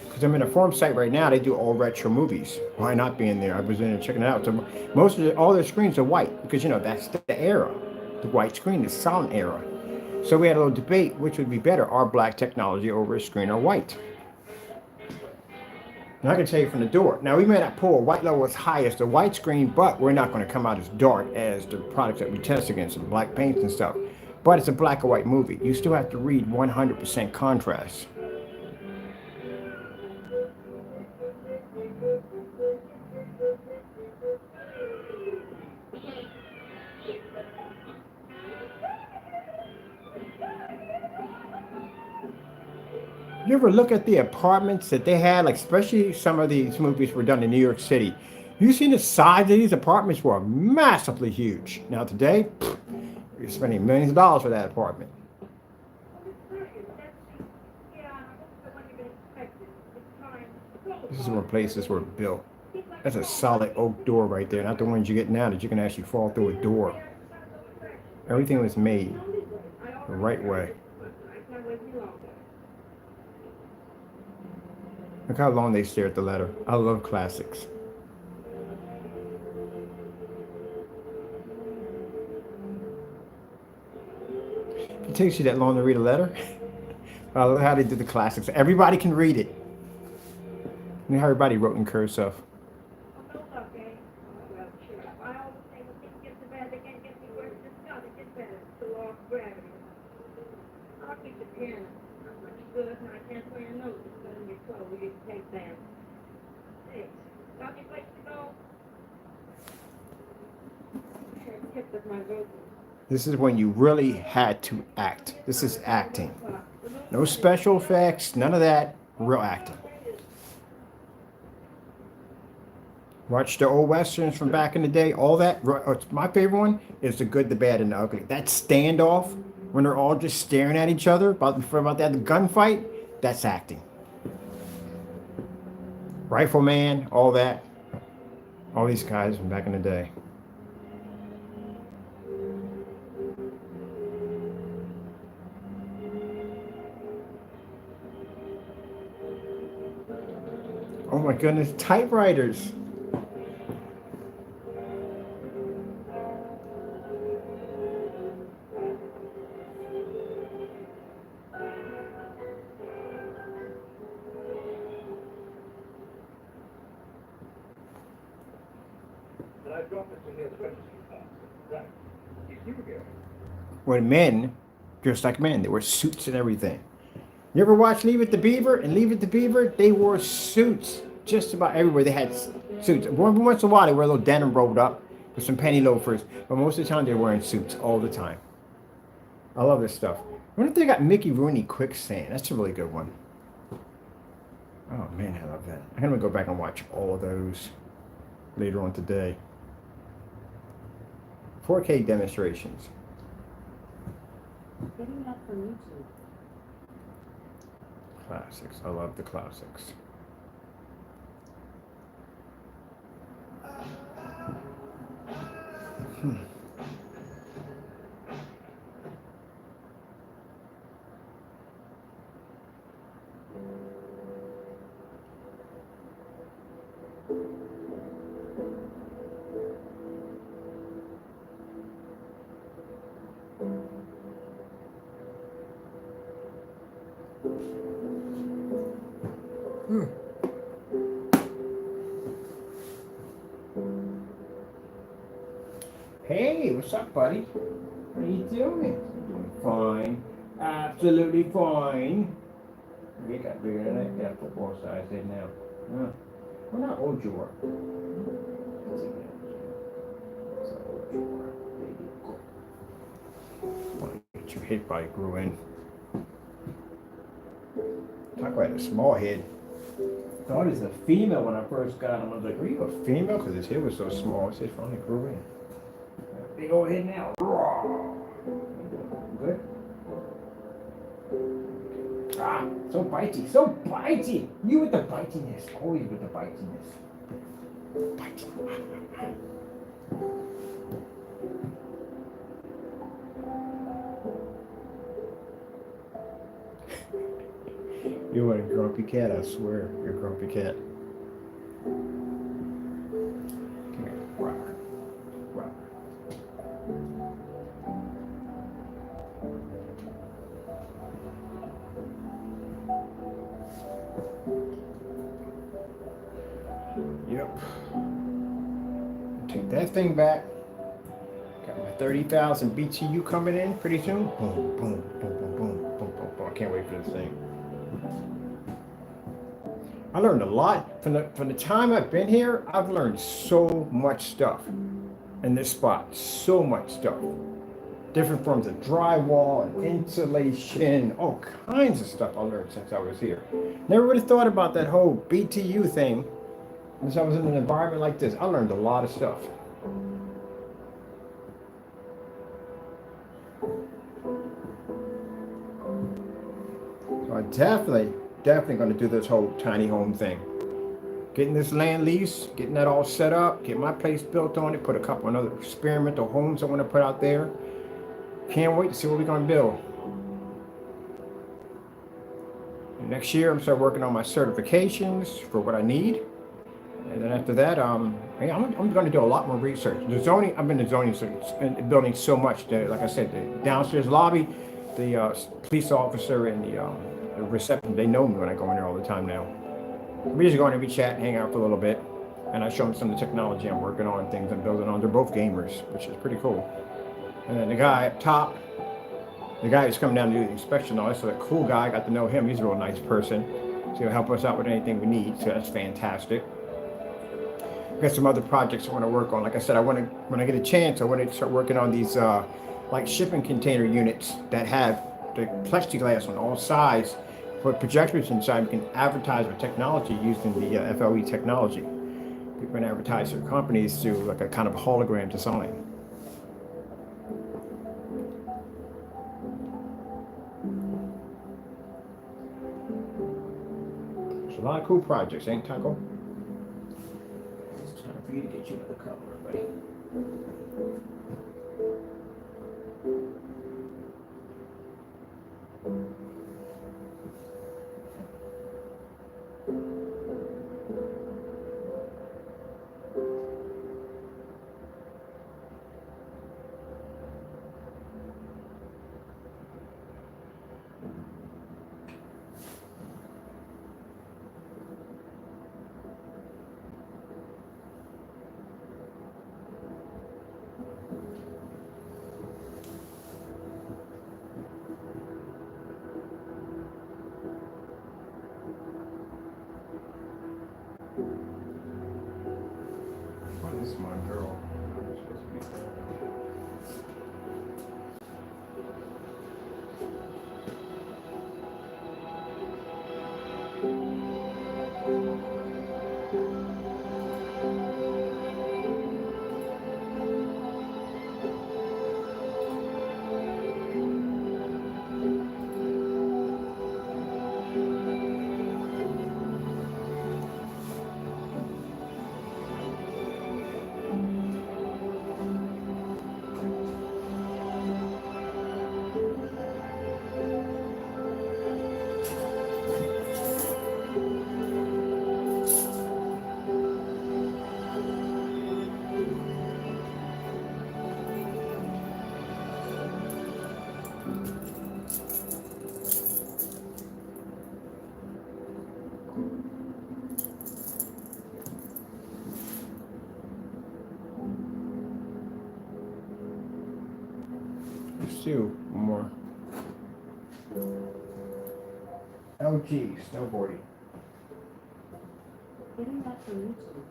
S1: Because I'm in a forum site right now, they do all retro movies. Why not be in there? I was in there checking it out. So most of all their screens are white, because you know that's the era. The white screen, the silent era. So we had a little debate, which would be better, our black technology over a screen or white. And I can tell you from the door. Now, we may not pull a white level as high as the white screen, but we're not going to come out as dark as the products that we test against, the black paints and stuff. But it's a black and white movie. You still have to read 100% contrast. You ever look at the apartments that they had, like especially some of these movies were done in New York City. You seen the size of these apartments were massively huge. Now today, you're spending millions of dollars for that apartment. This is where places were built. That's a solid oak door right there, not the ones you get now that you can actually fall through a door. Everything was made the right way. Look how long they stare at the letter. I love classics. If it takes you that long to read a letter, I love how they did the classics. Everybody can read it. You know how everybody wrote in cursive. This is when you really had to act. This is acting. No special effects, none of that. Real acting. Watch the old westerns from back in the day. All that. My favorite one is The Good, the Bad, and the Ugly. That standoff when they're all just staring at each other about that gunfight. That's acting. Rifleman, all that. All these guys from back in the day. Oh my goodness, typewriters. When men dressed like men, they wore suits and everything. You ever watch Leave It to Beaver and Leave It to Beaver? They wore suits just about everywhere. They had suits. Once in a while, they wear a little denim rolled up with some penny loafers, but most of the time they're wearing suits all the time. I love this stuff. I wonder if they got Mickey Rooney Quicksand. That's a really good one. Oh man, I love that. I'm gonna go back and watch all of those later on today. 4K demonstrations.
S4: Getting that from YouTube.
S1: Classics. I love the classics. Hey, what's up, buddy? How you doing? Doing fine. Absolutely fine. You got bigger than that. Got football size head now. Huh. Well, not old you are. That's how old you are. There you go. Want to get your head probably grew in. Talk about a small head. I thought he was a female when I first got him. I was like, are you a female? Because his head was so small. His head finally grew in. Big old head now. Good. Ah, so bitey, so bitey. You with the bitiness. Always with the bitiness. Bitey. You are a grumpy cat, I swear. You're a grumpy cat. Come here, rock. Rock. Yep. Take that thing back. Got my 30,000 BTU coming in pretty soon. Boom, boom, boom, boom, boom, boom, boom, boom. I can't wait for this thing. I learned a lot from the time I've been here. I've learned so much stuff in this spot. So much stuff. Different forms of drywall and insulation, all kinds of stuff I learned since I was here. Never would have thought about that whole BTU thing since I was in an environment like this. I learned a lot of stuff. So I definitely going to do this whole tiny home thing. getting this land lease, getting that all set up, get my place built on it, put a couple of other experimental homes I want to put out there. Can't wait to see what we're going to build. And next year, I'm start working on my certifications for what I need. And then after that, yeah, I'm going to do a lot more research. The zoning, I've been in zoning building so much that, like I said, the downstairs lobby, the police officer and the reception, they know me when I go in there all the time now. We just go in and we chat, hang out for a little bit, and I show them some of the technology I'm working on, things I'm building on. They're both gamers, which is pretty cool. And then the guy up top, the guy who's coming down to do the inspection, all so that cool guy, I got to know him. He's a real nice person, so he'll help us out with anything we need. So that's fantastic. I've got some other projects I want to work on. Like I said, when I get a chance, I want to start working on these like shipping container units that have the plexiglass on all sides, put projectors inside. We can advertise with technology using the FLE technology. We can advertise their companies through like a kind of hologram design. There's a lot of cool projects, ain't Taco? It's time for you to get you another cover, buddy. This is my girl. Still more LG snowboarding.
S4: Getting that from YouTube.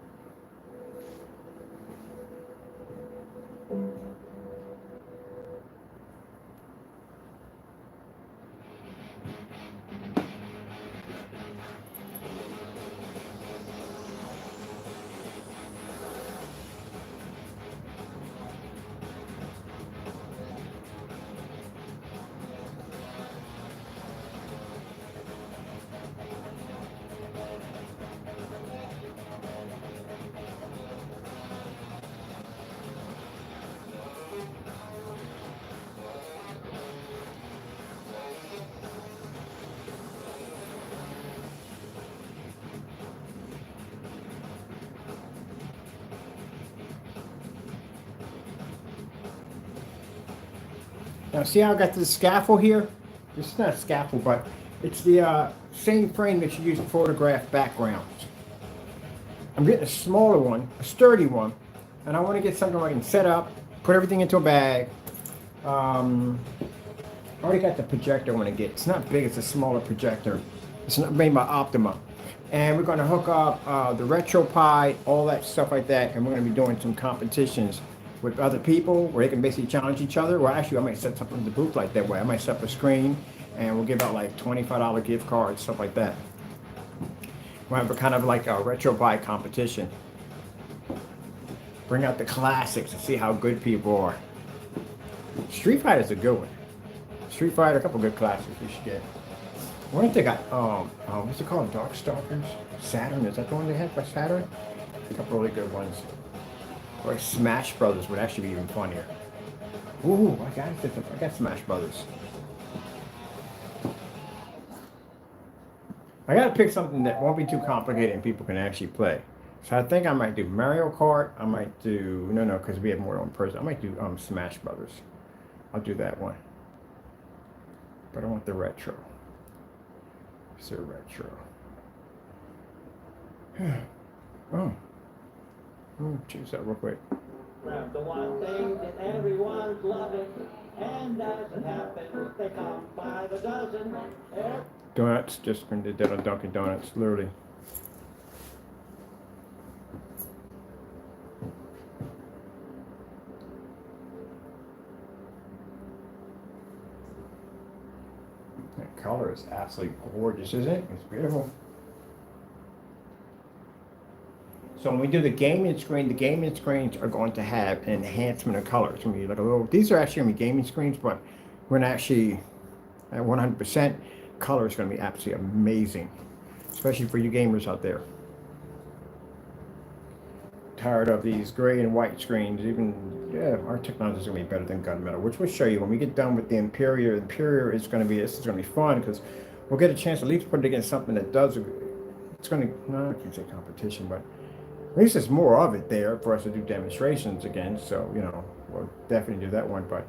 S1: Now see how I got this scaffold here? This is not a scaffold, but it's the same frame that you use to photograph backgrounds. I'm getting a smaller one, a sturdy one, and I want to get something where I can set up, put everything into a bag. I already got the projector I want to get. It's not big, it's a smaller projector. It's not made by Optima. And we're going to hook up the RetroPie, all that stuff like that, and we're going to be doing some competitions with other people where they can basically challenge each other. Well, actually, I might set something in the booth like that way. I might set up a screen and we'll give out like $25 gift cards, stuff like that. We'll have a kind of like a RetroPie competition. Bring out the classics and see how good people are. Street Fighter's a good one. Street Fighter, a couple good classics we should get. What if they got, what's it called? Darkstalkers? Saturn? Is that the one they had by Saturn? A couple really good ones. Or Smash Brothers would actually be even funnier. Ooh, I got Smash Brothers. I gotta pick something that won't be too complicated and people can actually play. So I think I might do Mario Kart. I might do, no, because we have more than one person. I might do Smash Brothers. I'll do that one. But I want the retro. It's a retro. Oh. Choose that real quick.
S6: Grab the one thing that everyone's loving, and as it happens, they come by the dozen.
S1: Donuts, just did that on Dunkin' Donuts, literally. That color is absolutely gorgeous, isn't it? It's beautiful. So when we do the gaming screens are going to have an enhancement of color. It's going to be like a little, these are actually going to be gaming screens, but we're not actually at 100%. Color is going to be absolutely amazing, especially for you gamers out there. Tired of these gray and white screens. Our technology is going to be better than gunmetal, which we'll show you when we get done with the Imperial. Imperial is going to be, this is going to be fun because we'll get a chance to at least put it against something that does, it's going to, no, I can't say competition, but at least there's more of it there for us to do demonstrations against. So, we'll definitely do that one. But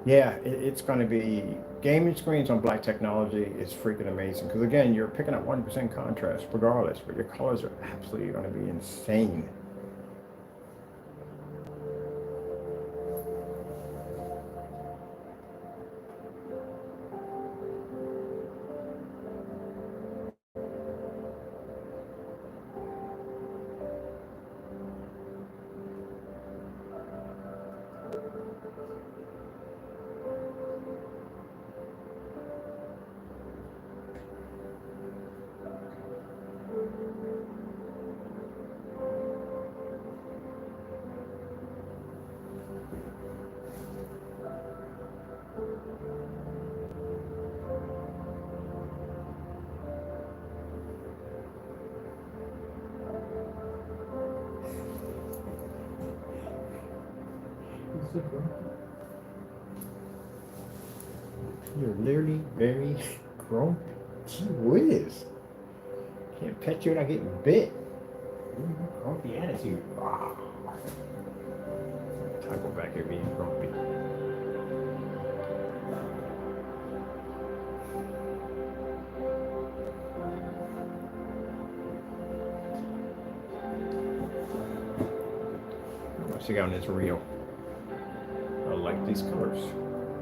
S1: yeah, it's going to be gaming screens on Fle Technology is freaking amazing. Because again, you're picking up 1% contrast regardless, but your colors are absolutely going to be insane. You're literally very grumpy. Gee whiz. Can't pet you without getting bit. Grumpy attitude. Wow. I'll go back here being grumpy. Let's see on this reel. I like these colors.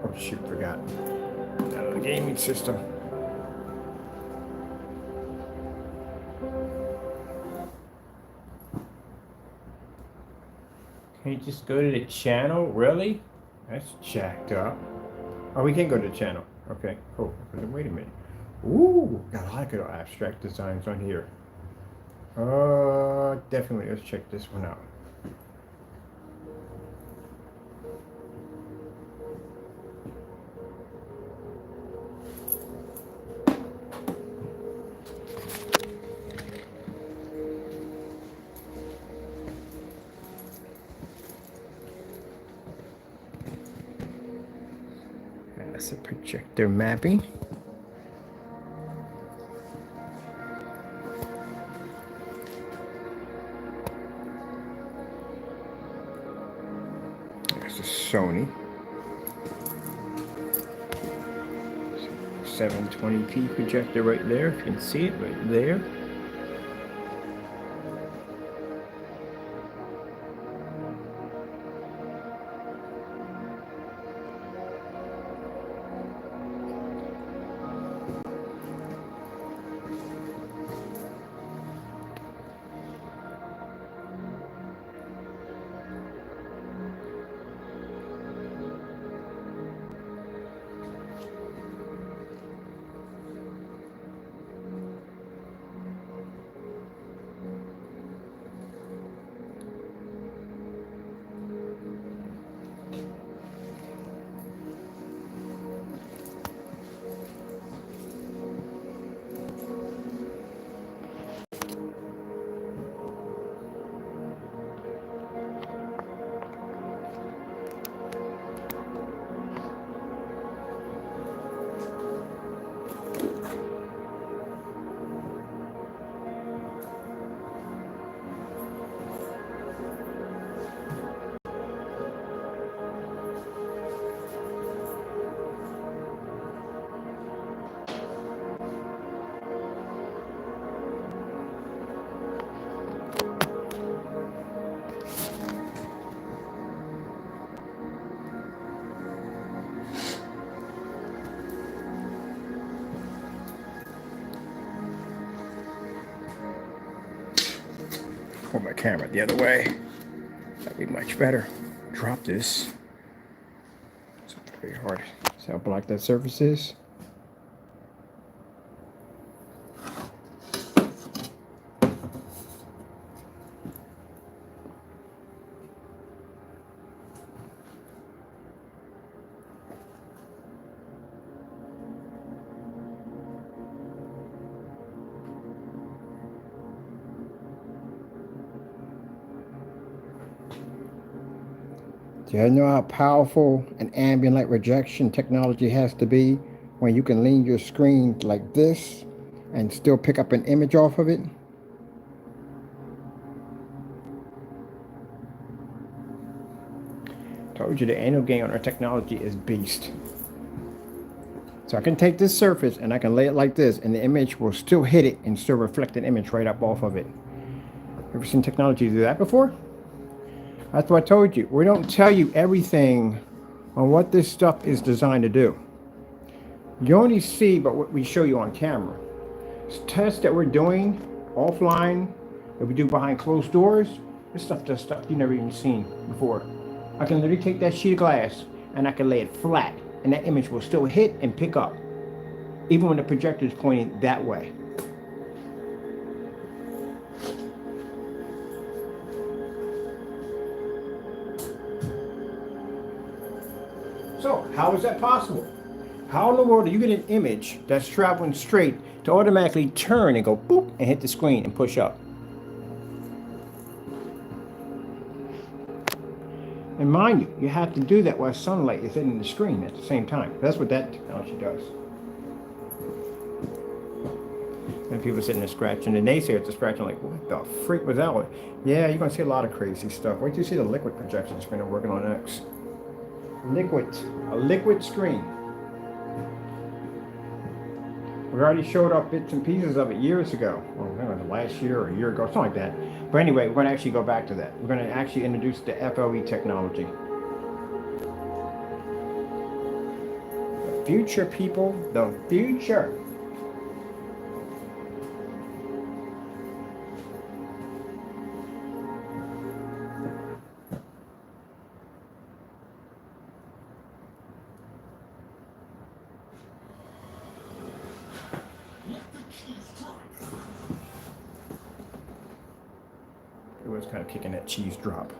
S1: Oh shoot, forgot. Out of the gaming system. Can you just go to the channel? Really? That's jacked up. Oh, we can go to the channel. Okay, cool. Wait a minute. Ooh, got a lot of good abstract designs on here. Definitely. Let's check this one out. That's a projector mapping. That's a Sony 720p projector right there. If you can see it right there. Pull my camera the other way. That'd be much better. Drop this. It's very hard. See how black that surface is? Do you know how powerful an ambient light rejection technology has to be when you can lean your screen like this and still pick up an image off of it? Told you the annual gain on our technology is beast. So I can take this surface and I can lay it like this and the image will still hit it and still reflect an image right up off of it. Ever seen technology do that before? That's what I told you. We don't tell you everything on what this stuff is designed to do. You only see but what we show you on camera. Tests that we're doing offline, that we do behind closed doors, this stuff does stuff you've never even seen before. I can literally take that sheet of glass and I can lay it flat and that image will still hit and pick up, even when the projector is pointing that way. So, how is that possible? How in the world do you get an image that's traveling straight to automatically turn and go boop and hit the screen and push up? And mind you, you have to do that while sunlight is hitting the screen at the same time. That's what that technology does. And people sitting there scratching, and naysayers are scratching like, what the freak was that one? Yeah, you're going to see a lot of crazy stuff. Wait till you see the liquid projection screen I'm working on next. A liquid screen. We already showed off bits and pieces of it years ago. Well, I don't know, last year or a year ago, something like that. But anyway, we're going to actually go back to that. We're going to actually introduce the FLE technology. The future, people, the future. It was kind of kicking that cheese drop.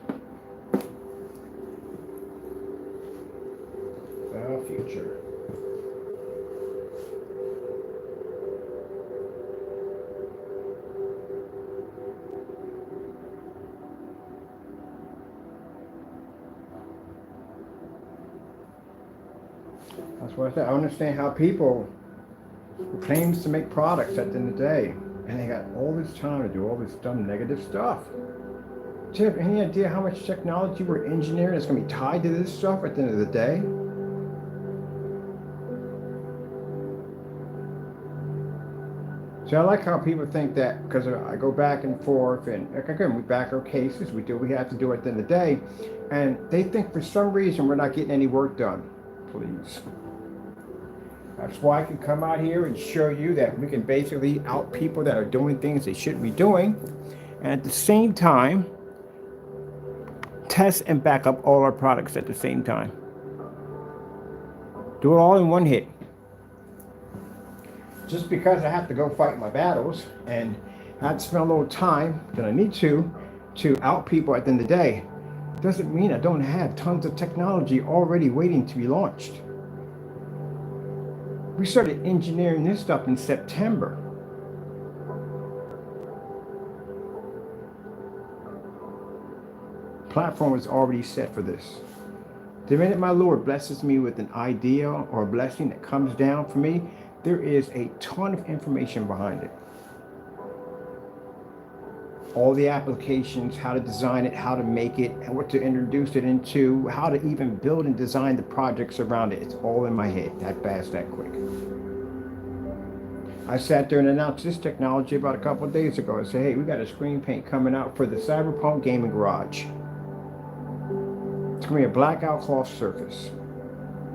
S1: The future. That's what I said. I understand how people who claims to make products at the end of the day, and they got all this time to do all this dumb negative stuff. Do you have any idea how much technology we're engineering that's going to be tied to this stuff at the end of the day? So I like how people think that, because I go back and forth, and again, we back our cases, we do what we have to do at the end of the day, and they think for some reason we're not getting any work done. Please. That's why I can come out here and show you that we can basically out people that are doing things they shouldn't be doing, and at the same time, test and back up all our products at the same time. Do it all in one hit. Just because I have to go fight my battles and I have to spend a little time that I need to out people at the end of the day, doesn't mean I don't have tons of technology already waiting to be launched. We started engineering this stuff in September. Platform is already set for this. The minute my Lord blesses me with an idea or a blessing that comes down for me, there is a ton of information behind it. All the applications, how to design it, how to make it, and what to introduce it into, how to even build and design the projects around it. It's all in my head, that fast, that quick. I sat there and announced this technology about a couple of days ago. I said, hey, we got a screen paint coming out for the Cyberpunk Gaming Garage. It's going to be a blackout cloth surface.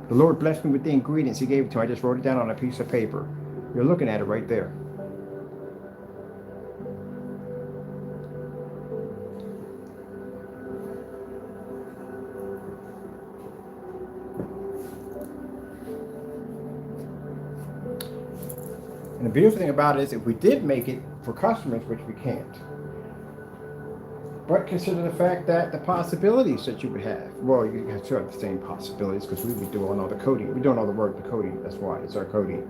S1: The Lord blessed me with the ingredients He gave it to me. I just wrote it down on a piece of paper. You're looking at it right there. And the beautiful thing about it is if we did make it for customers, which we can't, but consider the fact that the possibilities that you would have, well, you still have the same possibilities because we would do all the coding. We're doing all the work, the coding. That's why it's our coding.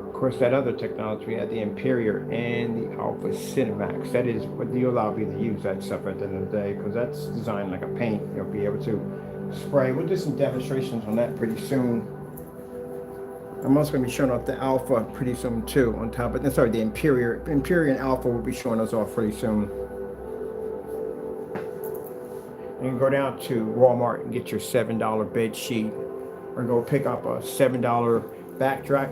S1: Of course, that other technology, we had the Imperial and the Alpha CINEMAX. That is what you allow me to use that stuff at the end of the day because that's designed like a paint. You'll be able to spray. We'll do some demonstrations on that pretty soon. I'm also going to be showing off the Alpha pretty soon too on top of it. Sorry, the Imperial and Alpha will be showing us off pretty soon. You can go down to Walmart and get your $7 bed sheet, or go pick up a $7 back cloth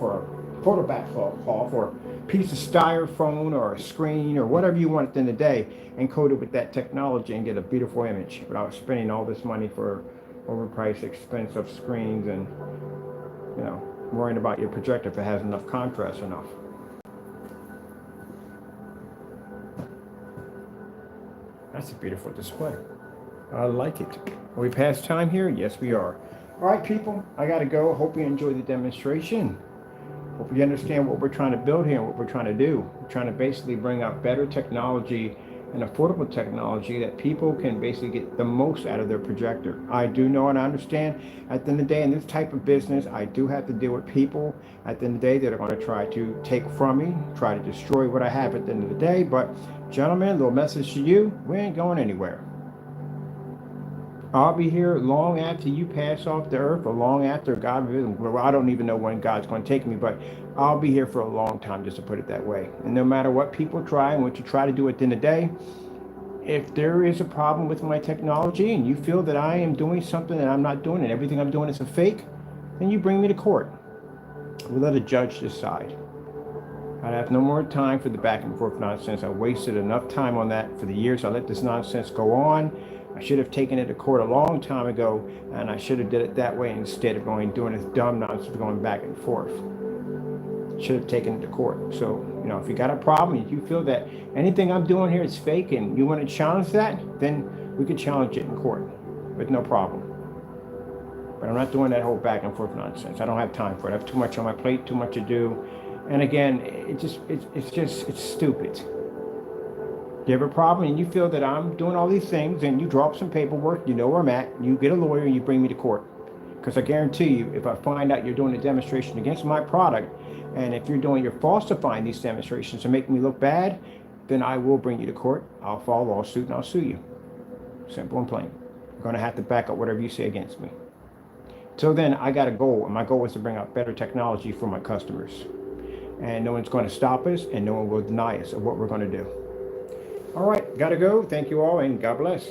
S1: or photo back cloth or a piece of styrofoam or a screen or whatever you want at the end of the day, and coat it with that technology and get a beautiful image without spending all this money for overpriced, expensive screens and, you know, worrying about your projector if it has enough contrast enough. That's a beautiful display. I like it. Are we past time here? Yes, we are. All right, people, I got to go. Hope you enjoyed the demonstration. Hope you understand what we're trying to build here and what we're trying to do. We're trying to basically bring out better technology and affordable technology that people can basically get the most out of their projector. I do know and I understand at the end of the day in this type of business, I do have to deal with people at the end of the day that are going to try to take from me, try to destroy what I have at the end of the day. But gentlemen, little message to you, we ain't going anywhere. I'll be here long after you pass off the earth, or long after God, well, I don't even know when God's going to take me, but I'll be here for a long time, just to put it that way. And no matter what people try and what you try to do at the end of the day, if there is a problem with my technology and you feel that I am doing something that I'm not doing and everything I'm doing is a fake, then you bring me to court. We'll let a judge decide. I have no more time for the back and forth nonsense. I wasted enough time on that for the years I let this nonsense go on. I should have taken it to court a long time ago, and I should have did it that way instead of doing this dumb nonsense going back and forth. Should have taken it to court. So, you know, if you got a problem, if you feel that anything I'm doing here is fake and you want to challenge that, then we could challenge it in court with no problem. But I'm not doing that whole back and forth nonsense. I don't have time for it. I have too much on my plate, too much to do. And again, it's stupid. You have a problem and you feel that I'm doing all these things and you draw up some paperwork, you know where I'm at, you get a lawyer and you bring me to court. Because I guarantee you, if I find out you're doing a demonstration against my product, and if you're falsifying these demonstrations to make me look bad, then I will bring you to court. I'll file a lawsuit and I'll sue you. Simple and plain. You're going to have to back up whatever you say against me. Till then, I got a goal, and my goal is to bring out better technology for my customers. And no one's going to stop us, and no one will deny us of what we're going to do. All right, gotta go. Thank you all, and God bless.